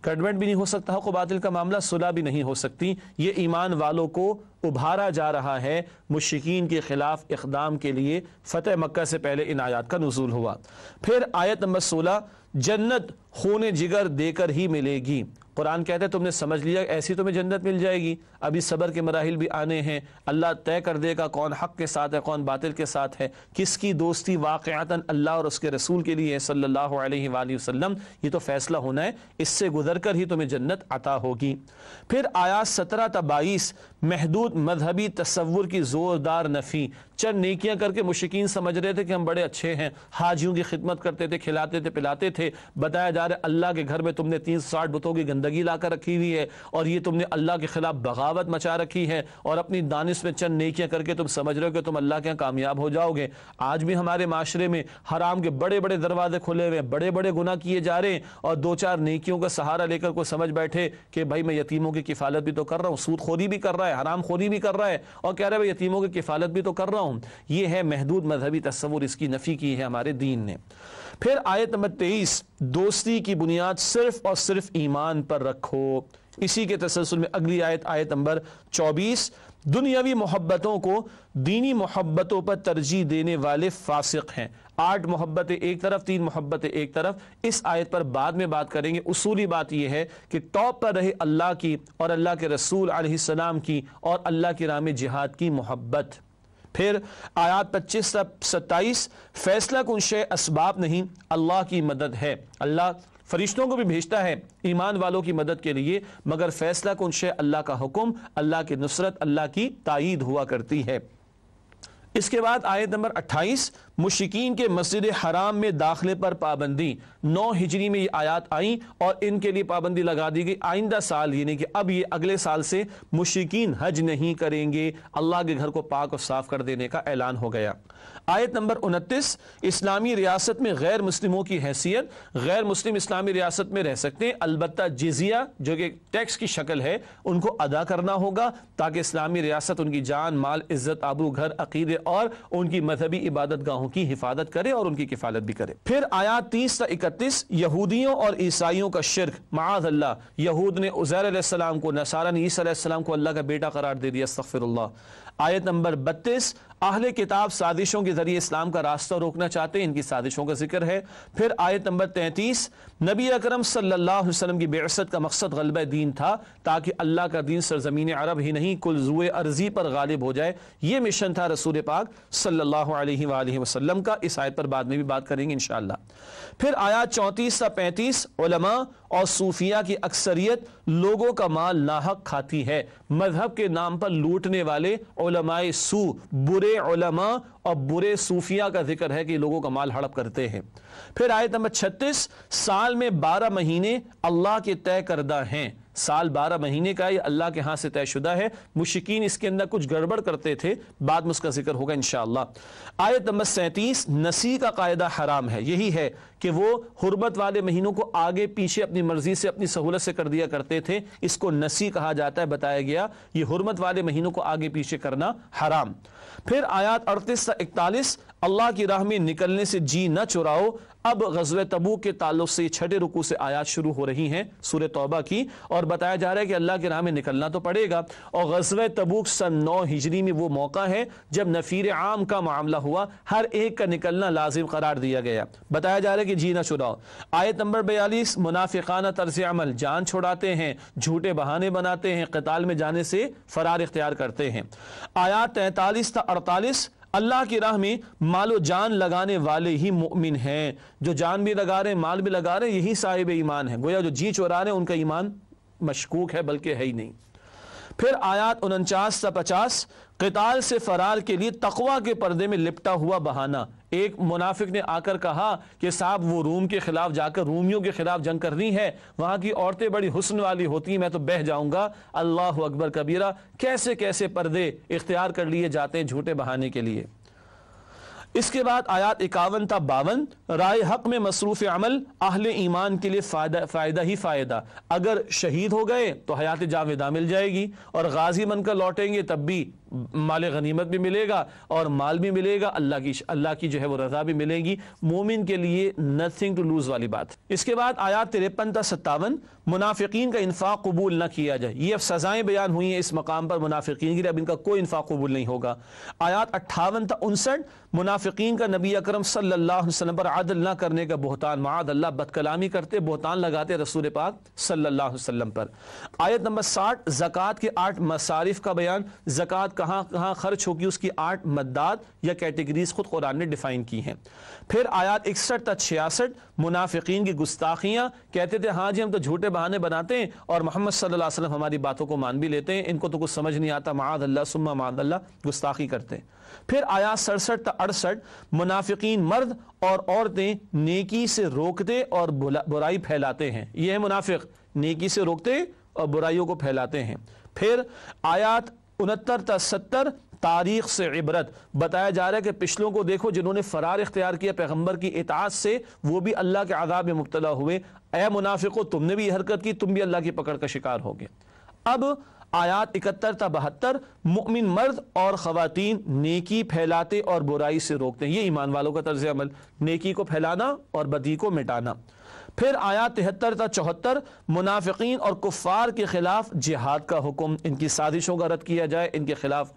Speaker 1: گڈمنٹ بھی نہیں ہو سکتا، حق و باطل کا معاملہ، صلح بھی نہیں ہو سکتی۔ یہ ایمان والوں کو ابھارا جا رہا ہے مشرکین کے خلاف اقدام کے لیے، فتح مکہ سے پہلے ان آیات کا نزول ہوا۔ پھر آیت نمبر 16، جنت خون جگر دے کر ہی ملے گی۔ قرآن کہتا ہے تم نے سمجھ لیا ایسی تمہیں جنت مل جائے گی، ابھی صبر کے مراحل بھی آنے ہیں، اللہ طے کر دے گا کون حق کے ساتھ ہے کون باطل کے ساتھ ہے، کس کی دوستی واقعتاً اللہ اور اس کے رسول کے لیے صلی اللہ علیہ وآلہ وسلم، یہ تو فیصلہ ہونا ہے، اس سے گزر کر ہی تمہیں جنت عطا ہوگی۔ پھر آیات 17 تا 22، محدود مذہبی تصور کی زوردار نفی، چند نیکیاں کر کے مشرکین سمجھ رہے تھے کہ ہم بڑے اچھے ہیں، حاجیوں کی خدمت کرتے تھے، کھلاتے تھے پلاتے تھے، بتایا جا رہا ہے اللہ کے گھر میں تم نے 360 بتوں کی گندگی لا کر رکھی ہوئی ہے اور یہ تم نے اللہ کے خلاف بغاوت مچا رکھی ہے، اور اپنی دانش میں چند نیکیاں کر کے تم سمجھ رہے ہو کہ تم اللہ کے ہاں کامیاب ہو جاؤ گے۔ آج بھی ہمارے معاشرے میں حرام کے بڑے بڑے دروازے کھلے ہوئے ہیں، بڑے بڑے گناہ کیے جا رہے ہیں، اور 2-4 نیکیوں کا سہارا لے کر کوئی سمجھ بیٹھے کہ بھائی میں یتیموں کی کفالت بھی تو کر رہا ہوں، سود خوری بھی کر رہا ہے، حرام خوری بھی کر رہا ہے، اور کہہ رہا ہے بھائی یتیموں کی کفالت بھی تو کر رہا ہوں۔ یہ ہے محدود مذہبی تصور، اس کی نفی کی ہے ہمارے دین نے۔ پھر آیت نمبر 23، دوستی کی بنیاد صرف اور صرف ایمان پر رکھو۔ اسی کے تسلسل میں اگلی آیت، آیت نمبر 24، دنیاوی محبتوں کو دینی محبتوں پر ترجیح دینے والے فاسق ہیں۔ 8 محبتیں ایک طرف، 3 محبتیں ایک طرف، اس آیت پر بعد میں بات کریں گے۔ اصولی بات یہ ہے کہ ٹاپ پر رہے اللہ کی اور اللہ کے رسول علیہ السلام کی اور اللہ کی راہ میں جہاد کی محبت۔ پھر آیات 25 تا 27، فیصلہ کن شے اسباب نہیں، اللہ کی مدد ہے۔ اللہ فرشتوں کو بھی بھیجتا ہے ایمان والوں کی مدد کے لیے، مگر فیصلہ کن شے اللہ کا حکم، اللہ کی نصرت، اللہ کی تائید ہوا کرتی ہے۔ اس کے بعد آیت نمبر 28، مشرکین کے مسجد حرام میں داخلے پر پابندی۔ 9 ہجری میں یہ آیات آئیں اور ان کے لیے پابندی لگا دی گئی، آئندہ سال یعنی کہ اب یہ اگلے سال سے مشرکین حج نہیں کریں گے، اللہ کے گھر کو پاک اور صاف کر دینے کا اعلان ہو گیا۔ آیت نمبر 29، اسلامی ریاست میں غیر مسلموں کی حیثیت، غیر مسلم اسلامی ریاست میں رہ سکتے ہیں، البتہ جزیہ جو کہ ٹیکس کی شکل ہے ان کو ادا کرنا ہوگا تاکہ اسلامی ریاست ان کی جان، مال، عزت، آبرو، گھر، عقیدے اور ان کی مذہبی عبادت گاہوں کی حفاظت کرے اور ان کی کفالت بھی کرے۔ پھر آیات 30 تا 31، یہودیوں اور عیسائیوں کا شرک، معاذ اللہ، یہود نے عزیر علیہ السلام کو، نصارہ نے عیسیٰ علیہ السلام کو اللہ کا بیٹا قرار دے دیا، استغفر اللہ۔ آیت نمبر 32، اہل کتاب سازشوں کے ذریعے اسلام کا راستہ روکنا چاہتے ہیں، ان کی سازشوں کا ذکر ہے۔ پھر آیت نمبر 33، نبی اکرم صلی اللہ علیہ وسلم کی بعثت کا مقصد غلبہ دین تھا تاکہ اللہ کا دین سرزمین عرب ہی نہیں کل زوئے ارضی پر غالب ہو جائے، یہ مشن تھا رسول پاک صلی اللہ علیہ وآلہ وسلم کا۔ اس آیت پر بعد میں بھی بات کریں گے انشاءاللہ۔ پھر آیات 34 تا 35، علماء اور صوفیہ کی اکثریت لوگوں کا مال ناحق کھاتی ہے، مذہب کے نام پر لوٹنے والے علماء سو، برے علماء اور برے صوفیہ کا ذکر ہے کہ لوگوں کا مال ہڑپ کرتے ہیں۔ پھر آیت نمبر 36، سال میں 12 مہینے اللہ کے طے کردہ ہیں، سال 12 مہینے کا یہ اللہ کے ہاں سے طے شدہ ہے، مشرکین اس کے اندر کچھ گڑبڑ کرتے تھے، بعد میں اس کا ذکر ہوگا انشاءاللہ۔ آیت نمبر 37، نسی کا قاعدہ حرام ہے، یہی ہے کہ وہ حرمت والے مہینوں کو آگے پیچھے اپنی مرضی سے اپنی سہولت سے کر دیا کرتے تھے، اس کو نسی کہا جاتا ہے، بتایا گیا یہ حرمت والے مہینوں کو آگے پیچھے کرنا حرام۔ پھر آیات 38 تا 41، اللہ کی راہ میں نکلنے سے جی نہ چراؤ۔ اب غزوہ تبوک کے تعلق سے 6 رکوع سے آیات شروع ہو رہی ہیں سورہ توبہ کی، اور بتایا جا رہا ہے کہ اللہ کی راہ میں نکلنا تو پڑے گا، اور غزوہ تبوک سن 9 ہجری میں وہ موقع ہے جب نفیر عام کا معاملہ ہوا، ہر ایک کا نکلنا لازم قرار دیا گیا، بتایا جا رہا ہے کہ جی نہ چراؤ۔ آیت نمبر 42، منافقانہ طرز عمل، جان چھڑاتے ہیں، جھوٹے بہانے بناتے ہیں، قتال میں جانے سے فرار اختیار کرتے ہیں۔ آیات 43 تا 48، اللہ کی راہ میں مال و جان لگانے والے ہی مؤمن ہیں، جو جان بھی لگا رہے ہیں، مال بھی لگا رہے ہیں، یہی صاحب ایمان ہیں، گویا جو جی چورا رہے ہیں ان کا ایمان مشکوک ہے بلکہ ہے ہی نہیں۔ پھر آیات 49 تا 50، قتال سے فرار کے لیے تقوی کے پردے میں لپٹا ہوا بہانہ، ایک منافق نے آ کر کہا کہ صاحب وہ روم کے خلاف جا کر رومیوں کے خلاف جنگ کرنی ہے، وہاں کی عورتیں بڑی حسن والی ہوتی ہیں، میں تو بہہ جاؤں گا، اللہ اکبر کبیرہ، کیسے کیسے پردے اختیار کر لیے جاتے ہیں جھوٹے بہانے کے لیے۔ اس کے بعد آیات 51 تا 52، رائے حق میں مصروف عمل اہل ایمان کے لیے فائدہ ہی فائدہ، اگر شہید ہو گئے تو حیات جاویدہ مل جائے گی، اور غازی بن کر لوٹیں گے تب بھی مال غنیمت بھی ملے گا اور مال بھی ملے گا، اللہ کی جو ہے وہ رضا بھی ملے گی، مومن کے لیے نتھنگ ٹو لوز والی بات۔ اس کے بعد آیات 53 تا 57، منافقین کا انفاق قبول نہ کیا جائے، یہ اب سزائیں بیان ہوئی ہیں اس مقام پر منافقین کے لیے، اب ان کا کوئی انفاق قبول نہیں ہوگا۔ آیات 58 تا 59، منافقین کا نبی اکرم صلی اللہ علیہ وسلم پر عدل نہ کرنے کا بہتان، معاذ اللہ، بد کلامی کرتے، بہتان لگاتے رسول پاک صلی اللہ علیہ وسلم پر۔ آیت نمبر 60، زکوٰۃ کے 8 مصارف کا بیان، زکوٰۃ کہاں کہاں خرچ ہوگی اس کی 8 مدات یا کیٹیگریز خود قرآن نے ڈیفائن کی ہیں۔ پھر آیات 61 تا 66، منافقین کی گستاخیاں، کہتے تھے ہاں جی ہم تو جھوٹے بہانے بناتے ہیں اور محمد صلی اللہ علیہ وسلم ہماری باتوں کو مان بھی لیتے ہیں، ان کو تو کچھ سمجھ نہیں آتا، معاذ اللہ ثم معاذ اللہ، گستاخی کرتے ہیں۔ پھر آیات 67 تا 68، منافقین مرد اور عورتیں نیکی سے روکتے اور برائی پھیلاتے ہیں، یہ ہے منافق، نیکی سے روکتے اور برائیوں کو پھیلاتے ہیں۔ پھر آیات 69 تا 70، تاریخ سے عبرت، بتایا جا رہا ہے کہ پچھلوں کو دیکھو جنہوں نے فرار اختیار کیا پیغمبر کی اطاعت سے، وہ بھی اللہ کے عذاب میں مبتلا ہوئے، اے منافقو تم نے بھی یہ حرکت کی، تم بھی اللہ کی پکڑ کا شکار ہو گئے۔ اب آیات 71 تا 72، مؤمن مرد اور خواتین نیکی پھیلاتے اور برائی سے روکتے ہیں، یہ ایمان والوں کا طرز عمل، نیکی کو پھیلانا اور بدی کو مٹانا۔ پھر آیات 73 تا 74، منافقین اور کفار کے خلاف جہاد کا حکم، ان کی سازشوں کا رد کیا جائے، ان کے خلاف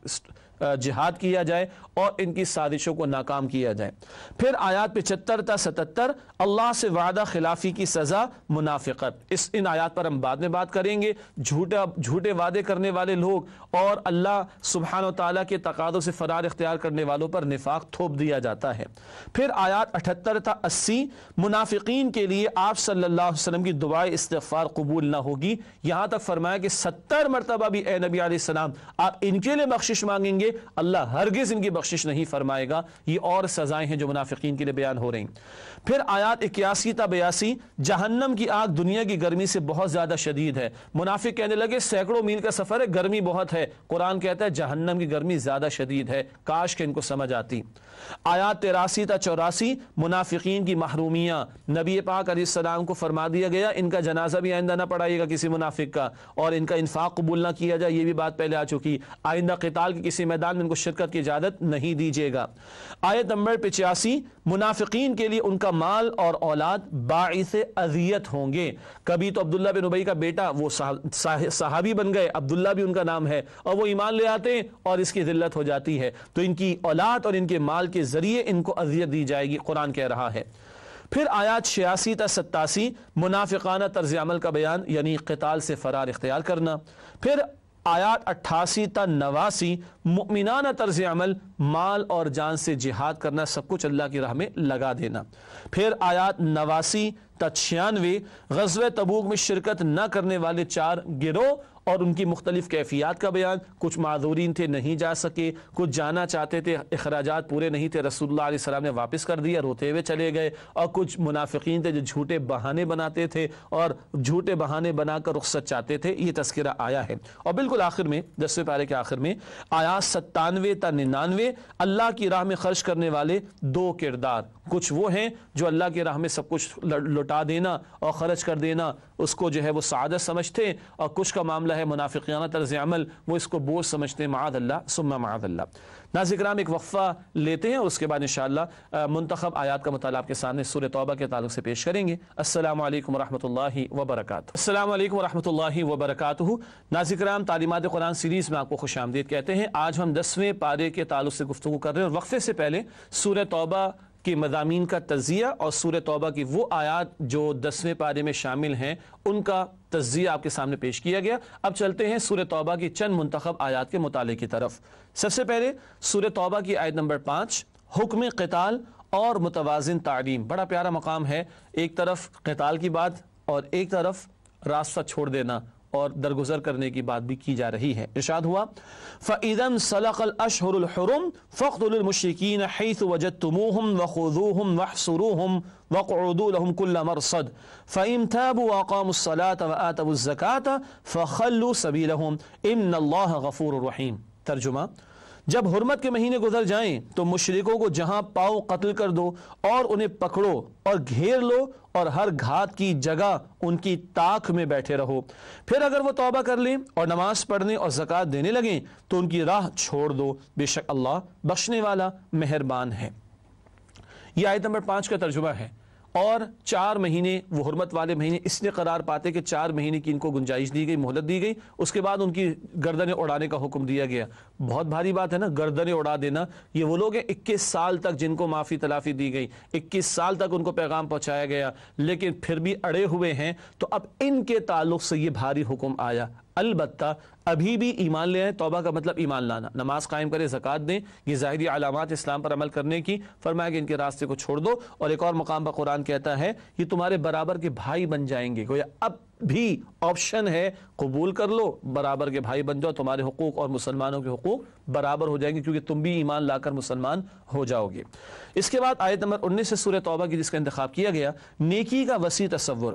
Speaker 1: جہاد کیا جائے اور ان کی سازشوں کو ناکام کیا جائے۔ پھر آیات 75 تا 77، اللہ سے وعدہ خلافی کی سزا منافقت، ان آیات پر ہم بعد میں بات کریں گے۔ جھوٹے وعدے کرنے والے لوگ اور اللہ سبحانہ و تعالیٰ کے تقاضوں سے فرار اختیار کرنے والوں پر نفاق تھوپ دیا جاتا ہے۔ پھر آیات 78 تا 80، منافقین کے لیے آپ صلی اللہ علیہ وسلم کی دعائے استغفار قبول نہ ہوگی، یہاں تک فرمایا کہ 70 مرتبہ بھی اے نبی علیہ السلام آپ ان کے لیے بخشش مانگیں گے گے اللہ ہرگز ان کی بخشش نہیں فرمائے گا۔ یہ اور سزائیں ہیں جو منافقین کے لیے بیان ہو رہی ہیں۔ پھر آیات 81 تا 82، جہنم کی آگ دنیا کی گرمی سے بہت زیادہ شدید ہے۔ منافق کہنے لگے سینکڑوں میل کا سفر ہے، گرمی بہت ہے۔ قرآن کہتا ہے جہنم کی گرمی زیادہ شدید ہے، کاش کہ ان کو سمجھ آتی۔ آیات 83 تا 84، منافقین کی محرومیاں۔ نبی پاک علیہ السلام کو فرما دیا گیا ان کا جنازہ بھی آئندہ نہ پڑھائیے گا کسی منافق کا، اور ان کا انفاق قبول نہ کیا جائے، یہ بھی بات پہلے آ چکی۔ آئندہ قتال کے کسی میدان میں ان کو شرکت کی اجازت نہیں دیجیے گا۔ آیت نمبر 85، منافقین کے لیے ان کا مال اور اولاد باعث اذیت ہوں گے۔ کبھی تو عبداللہ بن ابی کا بیٹا وہ صحابی بن گئے، عبداللہ بھی ان کا نام ہے، اور وہ ایمان لے آتے ہیں اور اس کی ذلت ہو جاتی ہے، تو ان کی اولاد اور ان کے مال کے ذریعے ان کو اذیت دی جائے گی، قرآن کہہ رہا ہے۔ پھر آیات 86 تا 87، منافقانہ طرز عمل کا بیان، یعنی قتال سے فرار اختیار کرنا۔ پھر آیات 88 تا 89، مؤمنانہ طرز عمل، مال اور جان سے جہاد کرنا، سب کچھ اللہ کی راہ میں لگا دینا۔ پھر آیات 89 تا 96، غزوہ تبوک میں شرکت نہ کرنے والے 4 گروہ اور ان کی مختلف کیفیات کا بیان۔ کچھ معذورین تھے، نہیں جا سکے، کچھ جانا چاہتے تھے، اخراجات پورے نہیں تھے، رسول اللہ علیہ السلام نے واپس کر دیا، روتے ہوئے چلے گئے، اور کچھ منافقین تھے جو جھوٹے بہانے بناتے تھے اور جھوٹے بہانے بنا کر رخصت چاہتے تھے۔ یہ تذکرہ آیا ہے۔ اور بالکل آخر میں 10ویں پارے کے آخر میں آیات 97 تا 99، اللہ کی راہ میں خرچ کرنے والے 2 کردار۔ کچھ وہ ہیں جو اللہ کی راہ میں سب کچھ لٹا دینا اور خرچ کر دینا اس کو جو ہے وہ سعادت سمجھتے، اور کچھ کا معاملہ ہے منافقانہ طرز عمل، وہ اس کو بوجھ سمجھتے ہیں، معاذ اللہ ثم معاذ اللہ۔ ناظرین کرام، ایک وقفہ لیتے ہیں اور اس کے بعد انشاءاللہ منتخب آیات کا مطالعہ آپ کے سامنے سورہ توبہ کے تعلق سے پیش کریں گے۔ السلام علیکم ورحمۃ اللہ وبرکاتہ۔ السلام علیکم ورحمۃ اللہ وبرکاتہ۔ ناظرین کرام، تعلیمات قرآن سیریز میں آپ کو خوش آمدید کہتے ہیں۔ آج ہم 10ویں پارے کے تعلق سے گفتگو کر رہے ہیں، اور وقفے سے پہلے سورہ توبہ کے مضامین کا تجزیہ اور سورہ توبہ کی وہ آیات جو 10ویں پارے میں شامل ہیں ان کا تجزیہ آپ کے سامنے پیش کیا گیا۔ اب چلتے ہیں سورہ توبہ کی چند منتخب آیات کے مطالعے کی طرف۔ سب سے پہلے سورہ توبہ کی آیت نمبر 5، حکم قتال اور متوازن تعلیم۔ بڑا پیارا مقام ہے، ایک طرف قتال کی بات اور ایک طرف راستہ چھوڑ دینا اور درگزر کرنے کی بات بھی کی جا رہی ہے۔ ارشاد ہوا فَإِذَا انْسَلَخَ الْأَشْهُرُ الْحُرُمُ فَاقْتُلُوا الْمُشْرِكِينَ حَيْثُ وَجَدتُّمُوهُمْ وَخُذُوهُمْ وَاحْصُرُوهُمْ وَاقْعُدُوا لَهُمْ كُلَّ مَرْصَدٍ فَإِنْ تَابُوا وَأَقَامُوا الصَّلَاةَ وَآتَوُا الزَّكَاةَ فَخَلُّوا سَبِيلَهُمْ إِنَّ اللَّهَ غَفُورٌ رَحِيمٌ۔ ترجمہ، جب حرمت کے مہینے گزر جائیں تو مشرکوں کو جہاں پاؤ قتل کر دو اور انہیں پکڑو اور گھیر لو، اور ہر گھات کی جگہ ان کی تاک میں بیٹھے رہو۔ پھر اگر وہ توبہ کر لیں اور نماز پڑھنے اور زکوٰۃ دینے لگیں تو ان کی راہ چھوڑ دو، بے شک اللہ بخشنے والا مہربان ہے۔ یہ آیت نمبر 5 کا ترجمہ ہے۔ اور 4 مہینے وہ حرمت والے مہینے اس لیے قرار پاتے کہ 4 مہینے کی ان کو گنجائش دی گئی، مہلت دی گئی، اس کے بعد ان کی گردنیں اڑانے کا حکم دیا گیا۔ بہت بھاری بات ہے نا، گردنیں اڑا دینا۔ یہ وہ لوگ ہیں 21 سال تک جن کو معافی تلافی دی گئی، 21 سال تک ان کو پیغام پہنچایا گیا، لیکن پھر بھی اڑے ہوئے ہیں، تو اب ان کے تعلق سے یہ بھاری حکم آیا۔ البتہ ابھی بھی ایمان لے آئیں، توبہ کا مطلب ایمان لانا، نماز قائم کریں، زکوٰۃ دیں، یہ ظاہری علامات اسلام پر عمل کرنے کی، فرمایا کہ ان کے راستے کو چھوڑ دو۔ اور ایک اور مقام پر قرآن کہتا ہے یہ تمہارے برابر کے بھائی بن جائیں گے۔ گویا اب بھی آپشن ہے، قبول کر لو، برابر کے بھائی بن جاؤ، تمہارے حقوق اور مسلمانوں کے حقوق برابر ہو جائیں گے، کیونکہ تم بھی ایمان لا کر مسلمان ہو جاؤ گے۔ اس کے بعد آیت نمبر 19 سے سورہ توبہ کی جس کا انتخاب کیا گیا، نیکی کا وسیع تصور۔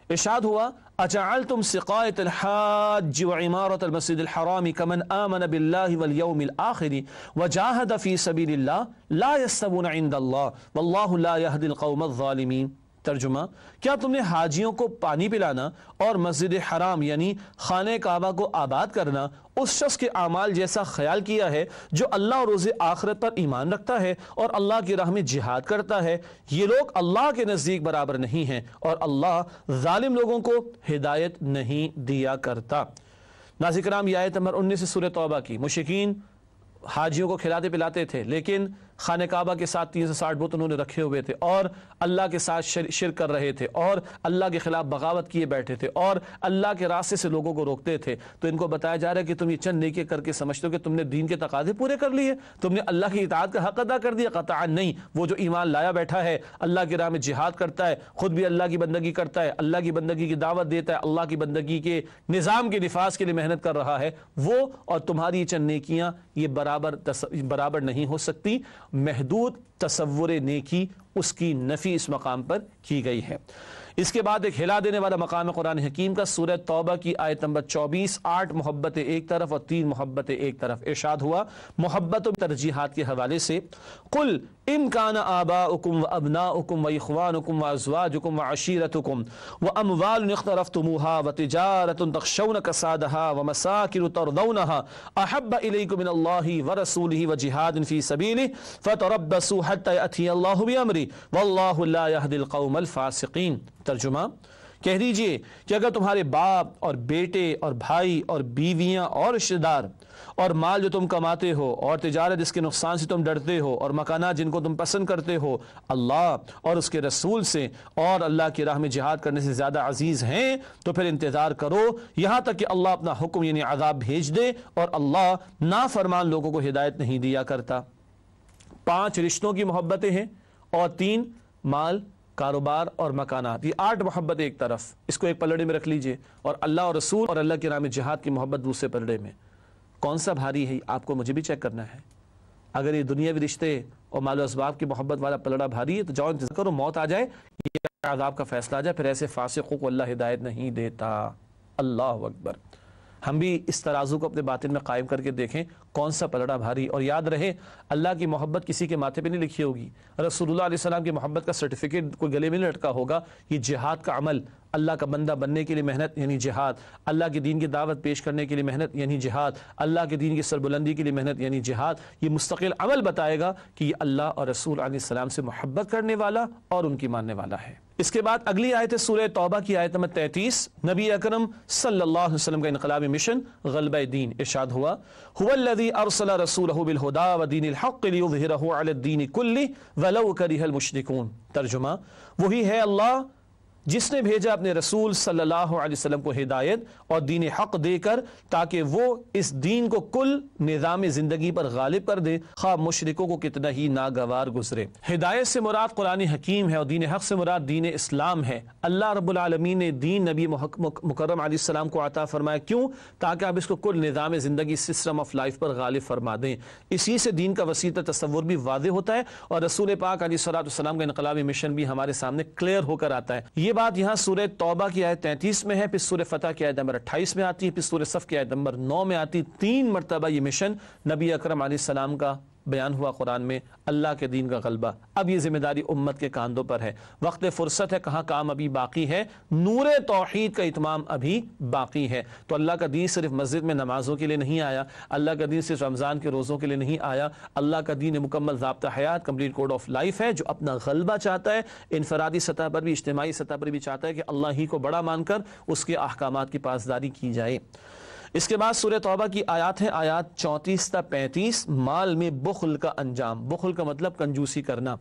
Speaker 1: ارشاد ہوا اجعلتم سقایۃ الحاج وعمارۃ المسجد الحرام کمن آمن باللہ والیوم الآخر وجاہد فی سبیل اللہ لا یستوون عند اللہ واللہ لا یہدی القوم الظالمین۔ ترجمہ، کیا تم نے حاجیوں کو پانی پلانا اور مسجد حرام یعنی خانہ کعبہ کو آباد کرنا اس شخص کے اعمال جیسا خیال کیا ہے جو اللہ اور روز آخرت پر ایمان رکھتا ہے اور اللہ کی راہ میں جہاد کرتا ہے؟ یہ لوگ اللہ کے نزدیک برابر نہیں ہیں اور اللہ ظالم لوگوں کو ہدایت نہیں دیا کرتا۔ ناظرین کرام، یہ آیت نمبر 19 سے سورہ توبہ کی۔ مشرکین حاجیوں کو کھلاتے پلاتے تھے، لیکن خانہ کعبہ کے ساتھ 360 بت انہوں نے رکھے ہوئے تھے اور اللہ کے ساتھ شرک کر رہے تھے اور اللہ کے خلاف بغاوت کیے بیٹھے تھے اور اللہ کے راستے سے لوگوں کو روکتے تھے، تو ان کو بتایا جا رہا ہے کہ تم یہ چند نیکی کر کے سمجھتے ہو کہ تم نے دین کے تقاضے پورے کر لیے، تم نے اللہ کی اطاعت کا حق ادا کر دیا؟ قطعا نہیں۔ وہ جو ایمان لایا بیٹھا ہے، اللہ کی راہ میں جہاد کرتا ہے، خود بھی اللہ کی بندگی کرتا ہے، اللہ کی بندگی کی دعوت دیتا ہے، اللہ کی بندگی کے نظام کے نفاذ کے لیے محنت کر رہا ہے، وہ اور تمہاری چند نیکیاں یہ برابر نہیں ہو سکتی۔ محدود تصور نیکی اس کی نفی اس مقام پر کی گئی ہے۔ اس کے بعد ایک ہلا دینے والا مقام قرآن حکیم کا سورہ توبہ کی آیت نمبر 24، 8 محبت ایک طرف اور 3 محبت ایک طرف۔ ارشاد ہوا محبت و ترجیحات کے حوالے سے، قل ان کان آباؤکم و ابناؤکم و اخوانکم و ازواجکم و عشیرتکم و اموال اقترفتموها و تجارت تخشون کسادها و مساکن ترضونها احب الیکم من اللہ و رسولہ و جہاد فی سبیلہ فتربصوا حتی یأتی اللہ بامرہ واللہ لا یہدی القوم الفاسقین۔ ترجمہ، کہہ دیجئے کہ اگر تمہارے باپ اور بیٹے اور بھائی اور بیویاں اور رشتہ دار اور مال جو تم کماتے ہو اور تجارت جس کے نقصان سے تم ڈرتے ہو اور مکانات جن کو تم پسند کرتے ہو اللہ اور اس کے رسول سے اور اللہ کی راہ میں جہاد کرنے سے زیادہ عزیز ہیں، تو پھر انتظار کرو یہاں تک کہ اللہ اپنا حکم یعنی عذاب بھیج دے، اور اللہ نافرمان لوگوں کو ہدایت نہیں دیا کرتا۔ 5 رشتوں کی محبتیں ہیں اور 3 مال، کاروبار اور مکانات، یہ 8 محبت ایک طرف، اس کو ایک پلڑے میں رکھ لیجئے، اور اللہ اور رسول اور اللہ کے راہ میں جہاد کی محبت دوسرے پلڑے میں۔ کون سا بھاری ہے آپ کو مجھے بھی چیک کرنا ہے۔ اگر یہ دنیاوی رشتے اور مال و اسباب کی محبت والا پلڑا بھاری ہے تو جاؤ انتظار کرو، موت آ جائے، یہ عذاب کا فیصلہ آ جائے، پھر ایسے فاسقوں کو اللہ ہدایت نہیں دیتا۔ اللہ اکبر۔ ہم بھی اس ترازو کو اپنے باطن میں قائم کر کے دیکھیں کون سا پلڑا بھاری، اور یاد رہے اللہ کی محبت کسی کے ماتھے پہ نہیں لکھی ہوگی، رسول اللہ علیہ السلام کی محبت کا سرٹیفکیٹ کوئی گلے میں نہیں لٹکا ہوگا، یہ جہاد کا عمل، اللہ کا بندہ بننے کے لیے محنت یعنی جہاد، اللہ کے دین کی دعوت پیش کرنے کے لیے محنت یعنی جہاد، اللہ کے دین کی سربلندی کے لیے محنت یعنی جہاد، یہ مستقل عمل بتائے گا کہ یہ اللہ اور رسول علیہ السلام سے محبت کرنے والا اور ان کی ماننے والا ہے۔ اس کے بعد اگلی آیت ہے سورہ توبہ کی آیت نمبر 33، نبی اکرم صلی اللہ علیہ وسلم کا انقلابی مشن غلبہ دین۔ ارشاد ہوا هو الذی ارسل رسولہ بالہدی ودین الحق لیظہرہ علی الدین کلہ ولو کرہ المشرکون۔ ترجمہ، وہی ہے اللہ جس نے بھیجا اپنے رسول صلی اللہ علیہ وسلم کو ہدایت اور دین حق دے کر تاکہ وہ اس دین کو کل نظام زندگی پر غالب کر دے، خواہ مشرکوں کو کتنا ہی ناگوار گزرے۔ ہدایت سے مراد قرآن حکیم ہے اور دین حق سے مراد دین اسلام ہے۔ اللہ رب العالمین نے دین نبی مکرم علیہ السلام کو عطا فرمایا، کیوں؟ تاکہ آپ اس کو کل نظام زندگی سسٹم آف لائف پر غالب فرما دیں۔ اسی سے دین کا وسیع تصور بھی واضح ہوتا ہے اور رسول پاک علیہ السلام کا انقلابی مشن بھی ہمارے سامنے کلیئر ہو کر آتا ہے۔ یہ بات یہاں سورہ توبہ کی آیت 33 میں ہے، پھر سورہ فتح کی آیت نمبر 28 میں آتی ہے، پھر سورہ صف کی آیت نمبر 9 میں آتی ہے۔ 3 مرتبہ یہ مشن نبی اکرم علیہ السلام کا بیان ہوا قرآن میں، اللہ کے دین کا غلبہ۔ اب یہ ذمہ داری امت کے کاندھوں پر ہے، وقت فرصت ہے، کہاں کام ابھی باقی ہے، نور توحید کا اتمام ابھی باقی ہے۔ تو اللہ کا دین صرف مسجد میں نمازوں کے لیے نہیں آیا، اللہ کا دین صرف رمضان کے روزوں کے لیے نہیں آیا، اللہ کا دین مکمل ضابطہ حیات، کمپلیٹ کوڈ آف لائف ہے، جو اپنا غلبہ چاہتا ہے، انفرادی سطح پر بھی اجتماعی سطح پر بھی چاہتا ہے کہ اللہ ہی کو بڑا مان کر اس کے احکامات کی پاسداری کی جائے۔ اس کے بعد سورہ توبہ کی آیات ہیں، آیات 34 تا 35، مال میں بخل کا انجام۔ بخل کا مطلب کنجوسی کرنا۔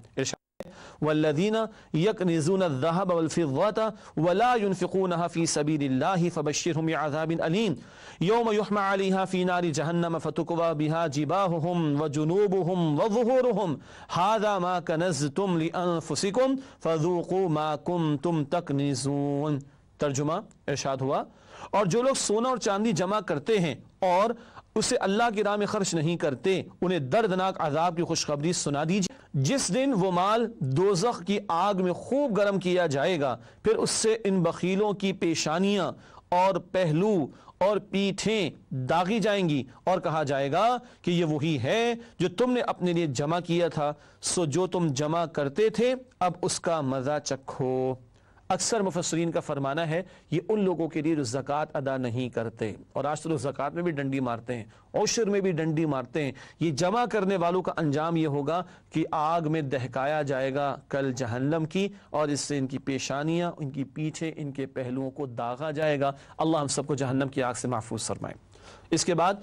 Speaker 1: والذین یکنزون الذهب والفضة ولا ينفقونها في سبيل الله فبشرهم بعذاب أليم يوم يحمى عليها في نار جهنم فتكوى بها جباههم وجنوبهم وظهورهم هذا ما كنزتم لأنفسكم فذوقوا ما كنتم تكنزون۔ ترجمہ، ارشاد ہوا اور جو لوگ سونا اور چاندی جمع کرتے ہیں اور اسے اللہ کی راہ میں خرچ نہیں کرتے، انہیں دردناک عذاب کی خوشخبری سنا دیجیے۔ جس دن وہ مال دوزخ کی آگ میں خوب گرم کیا جائے گا، پھر اس سے ان بخیلوں کی پیشانیاں اور پہلو اور پیٹھیں داغی جائیں گی اور کہا جائے گا کہ یہ وہی ہے جو تم نے اپنے لیے جمع کیا تھا، سو جو تم جمع کرتے تھے اب اس کا مزہ چکھو۔ اکثر مفسرین کا فرمانا ہے یہ ان لوگوں کے لیے جو زکوٰۃ ادا نہیں کرتے، اور آج تو لوگ زکوٰۃ میں بھی ڈنڈی مارتے ہیں، عشر میں بھی ڈنڈی مارتے ہیں۔ یہ جمع کرنے والوں کا انجام یہ ہوگا کہ آگ میں دہکایا جائے گا کل جہنم کی، اور اس سے ان کی پیشانیاں، ان کی پیٹھیں، ان کے پہلوؤں کو داغا جائے گا۔ اللہ ہم سب کو جہنم کی آگ سے محفوظ فرمائے۔ اس کے بعد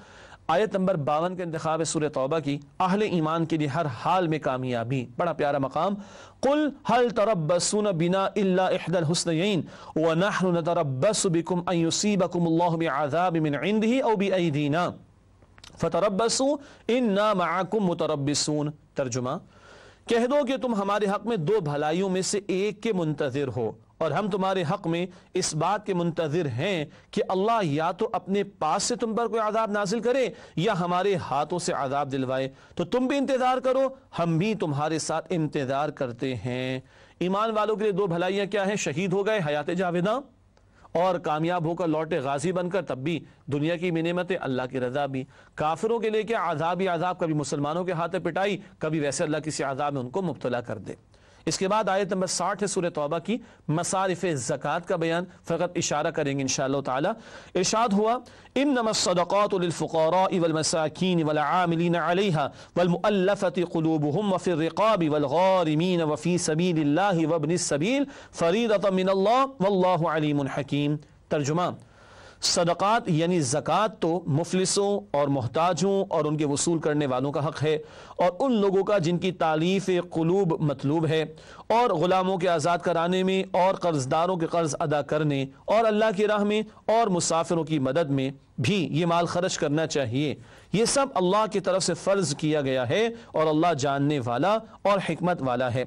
Speaker 1: آیت نمبر 52 کا انتخاب ہے سورہ توبہ کی، اہل ایمان کے لیے ہر حال میں کامیابی، بڑا پیارا مقام۔ قل هل تربصون بنا الا احدى الحسنيين ونحن نتربص بكم ان يصيبكم الله بعذاب من عنده او بايدينا فتربصوا انا معكم متربصون۔ ترجمہ، کہہ دو کہ تم ہمارے حق میں دو بھلائیوں میں سے ایک کے منتظر ہو، اور ہم تمہارے حق میں اس بات کے منتظر ہیں کہ اللہ یا تو اپنے پاس سے تم پر کوئی عذاب نازل کرے یا ہمارے ہاتھوں سے عذاب دلوائے، تو تم بھی انتظار کرو، ہم بھی تمہارے ساتھ انتظار کرتے ہیں۔ ایمان والوں کے لیے دو بھلائیاں کیا ہیں؟ شہید ہو گئے حیات جاوداں، اور کامیاب ہو کر لوٹے غازی بن کر، تب بھی دنیا کی بھی نعمتیں، اللہ کی رضا بھی۔ کافروں کے لیے کیا؟ عذاب ہی عذاب، کبھی مسلمانوں کے ہاتھ پٹائی، کبھی ویسے اللہ کسی عذاب میں ان کو مبتلا کر دے۔ اس کے بعد آیت نمبر 60 ہے سورہ توبہ کی، مصارف زکوٰۃ کا بیان، فقط اشارہ کریں گے انشاءاللہ تعالی۔ ارشاد ہوا انما الصدقات للفقراء والمساکین والعاملین علیہا والمؤلفۃ قلوبہم وفی الرقاب والغارمین وفی سبیل اللہ وابن السبیل فریضۃ من اللہ واللہ علیم حکیم۔ ترجمہ، صدقات یعنی زکوٰۃ تو مفلسوں اور محتاجوں اور ان کے وصول کرنے والوں کا حق ہے، اور ان لوگوں کا جن کی تالیف قلوب مطلوب ہے، اور غلاموں کے آزاد کرانے میں، اور قرض داروں کے قرض ادا کرنے، اور اللہ کی راہ میں، اور مسافروں کی مدد میں بھی یہ مال خرچ کرنا چاہیے۔ یہ سب اللہ کی طرف سے فرض کیا گیا ہے، اور اللہ جاننے والا اور حکمت والا ہے۔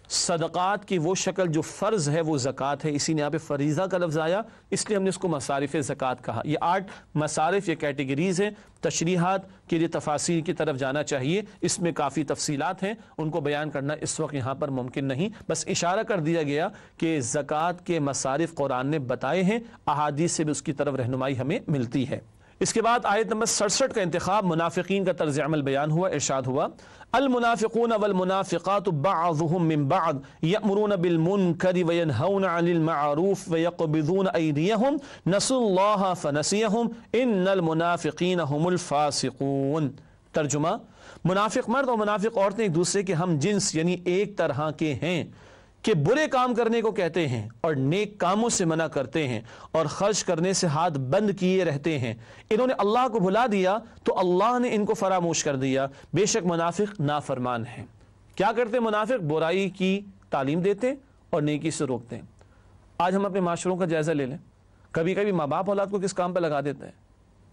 Speaker 1: صدقات کی وہ شکل جو فرض ہے وہ زکوٰۃ ہے، اسی نے یہاں پہ فریضہ کا لفظ آیا، اس لیے ہم نے اس کو مصارف زکوٰۃ کہا۔ یہ 8 مصارف یا کیٹیگریز ہیں، تشریحات کے لیے تفاصیل کی طرف جانا چاہیے، اس میں کافی تفصیلات ہیں، ان کو بیان کرنا اس وقت یہاں پر ممکن نہیں، بس اشارہ کر دیا گیا کہ زکوٰۃ کے مصارف قرآن نے بتائے ہیں، احادیث سے بھی اس کی طرف رہنمائی ہمیں ملتی ہے۔ اس کے بعد آیت نمبر 67 کا انتخاب منافقین کا طرز عمل بیان ہوا۔ ارشاد ہوا المنافقون والمنافقات بعضهم من بعض يأمرون بالمنكر وينهون عن المعروف ويقبضون أيديهم نسوا الله فنسيهم إن المنافقين هم الفاسقون۔ ترجمہ، منافق مرد اور منافق عورتیں ایک دوسرے کے ہم جنس یعنی ایک طرح کے ہیں کہ برے کام کرنے کو کہتے ہیں اور نیک کاموں سے منع کرتے ہیں، اور خرچ کرنے سے ہاتھ بند کیے رہتے ہیں۔ انہوں نے اللہ کو بھلا دیا تو اللہ نے ان کو فراموش کر دیا، بے شک منافق نافرمان ہیں۔ کیا کرتے منافق؟ برائی کی تعلیم دیتے اور نیکی سے روکتے ہیں۔ آج ہم اپنے معاشروں کا جائزہ لے لیں، کبھی کبھی ماں باپ اولاد کو کس کام پہ لگا دیتے ہیں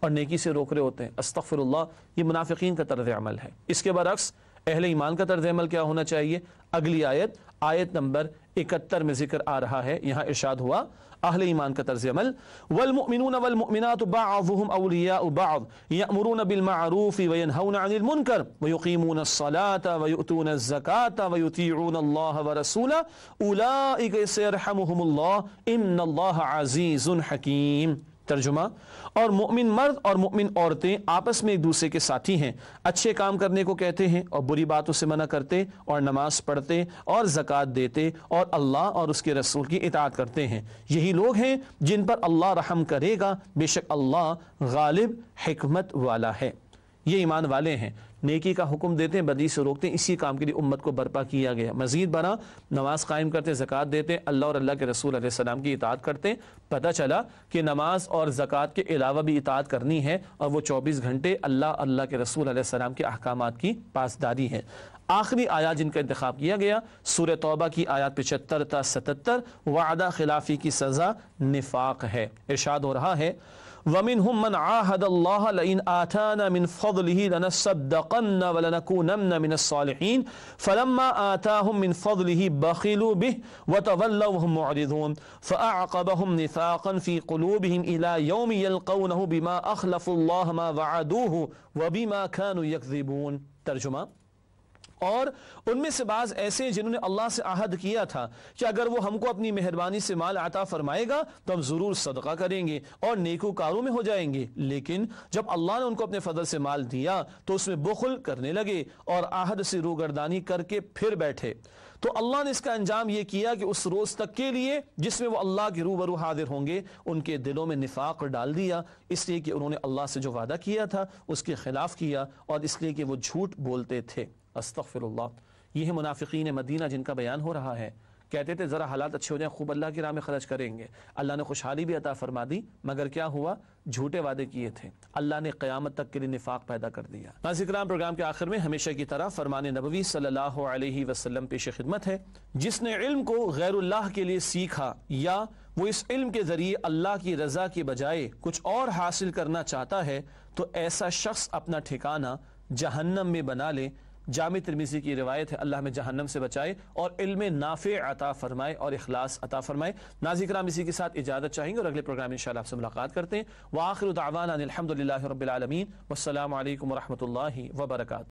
Speaker 1: اور نیکی سے روک رہے ہوتے ہیں، استغفر اللہ، یہ منافقین کا طرز عمل ہے۔ اس کے برعکس اہل ایمان کا طرز عمل کیا ہونا چاہیے؟ اگلی آیت نمبر 71 میں ذکر آ رہا ہے، یہاں ارشاد ہوا اہل ایمان کا طرز عمل والمؤمنون والمؤمنات بعضهم اولیاء بعض یأمرون بالمعروف وینہون عن المنکر ویقیمون الصلاة ویؤتون الزکاة ویطیعون اللہ ورسولہ اولئک سیرحمهم اللہ ان اللہ عزیز حکیم۔ ترجمہ، اور مومن مرد اور مومن عورتیں آپس میں ایک دوسرے کے ساتھی ہیں، اچھے کام کرنے کو کہتے ہیں اور بری باتوں سے منع کرتے، اور نماز پڑھتے اور زکوٰۃ دیتے اور اللہ اور اس کے رسول کی اطاعت کرتے ہیں۔ یہی لوگ ہیں جن پر اللہ رحم کرے گا، بے شک اللہ غالب حکمت والا ہے۔ یہ ایمان والے ہیں، نیکی کا حکم دیتے ہیں، بدی سے روکتے ہیں، اسی کام کے لیے امت کو برپا کیا گیا۔ مزید برآں نماز قائم کرتے، زکوٰۃ دیتے، اللہ اور اللہ کے رسول علیہ السلام کی اطاعت کرتے۔ پتہ چلا کہ نماز اور زکوٰۃ کے علاوہ بھی اطاعت کرنی ہے، اور وہ 24 گھنٹے اللہ کے رسول علیہ السلام کے احکامات کی پاسداری ہے۔ آخری آیات جن کا انتخاب کیا گیا سورہ توبہ کی آیات 75 تا 77، وعدہ خلافی کی سزا نفاق ہے۔ ارشاد ہو رہا ہے وَمِنْهُمْ مَنْ عَاهَدَ اللَّهَ لَئِنْ آتَانَا مِنْ فَضْلِهِ لَنَصَّدَّقَنَّ وَلَنَكُونَنَّ مِنَ الصَّالِحِينَ فَلَمَّا آتَاهُم مِنْ فَضْلِهِ بَخِلُوا بِهِ وَتَوَلَّوْا وَهُمْ مُعْرِضُونَ فَأَعْقَبَهُمْ نِفَاقًا فِي قُلُوبِهِمْ إِلَى يَوْمِ يَلْقَوْنَهُ بِمَا أَخْلَفُوا اللَّهَ مَا وَعَدُوهُ وَبِمَا كَانُوا يَكْذِبُونَ۔ ترجمہ، اور ان میں سے بعض ایسے ہیں جنہوں نے اللہ سے عہد کیا تھا کہ اگر وہ ہم کو اپنی مہربانی سے مال عطا فرمائے گا تو ہم ضرور صدقہ کریں گے اور نیکوکاروں میں ہو جائیں گے، لیکن جب اللہ نے ان کو اپنے فضل سے مال دیا تو اس میں بخل کرنے لگے اور عہد سے روگردانی کر کے پھر بیٹھے۔ تو اللہ نے اس کا انجام یہ کیا کہ اس روز تک کے لیے جس میں وہ اللہ کے روبرو حاضر ہوں گے ان کے دلوں میں نفاق ڈال دیا، اس لیے کہ انہوں نے اللہ سے جو وعدہ کیا تھا اس کے خلاف کیا، اور اس لیے کہ وہ جھوٹ بولتے تھے۔ استغفر اللہ۔ یہ ہے منافقین مدینہ جن کا بیان ہو رہا ہے۔ کہتے تھے ذرا حالات اچھے ہو جائیں خوب اللہ کی راہ میں خرچ کریں گے، اللہ نے خوشحالی بھی عطا فرما دی، مگر کیا ہوا؟ جھوٹے وعدے کیے تھے، اللہ نے قیامت تک کے لیے نفاق پیدا کر دیا۔ ناظرین کرام، پروگرام کے آخر میں ہمیشہ کی طرح فرمان نبوی صلی اللہ علیہ وسلم پیش خدمت ہے۔ جس نے علم کو غیر اللہ کے لیے سیکھا یا وہ اس علم کے ذریعے اللہ کی رضا کی بجائے کچھ اور حاصل کرنا چاہتا ہے تو ایسا شخص اپنا ٹھکانہ جہنم میں بنا لے۔ جامع ترمذی کی روایت ہے، اللہ ہمیں جہنم سے بچائے اور علم نافع عطا فرمائے اور اخلاص عطا فرمائے۔ ناظرین کرام، اسی کے ساتھ اجازت چاہیں گے اور اگلے پروگرام میں انشاءاللہ آپ سے ملاقات کرتے ہیں۔ وآخر دعوانا الحمدللہ رب العالمین، والسلام علیکم ورحمۃ اللہ وبرکاتہ۔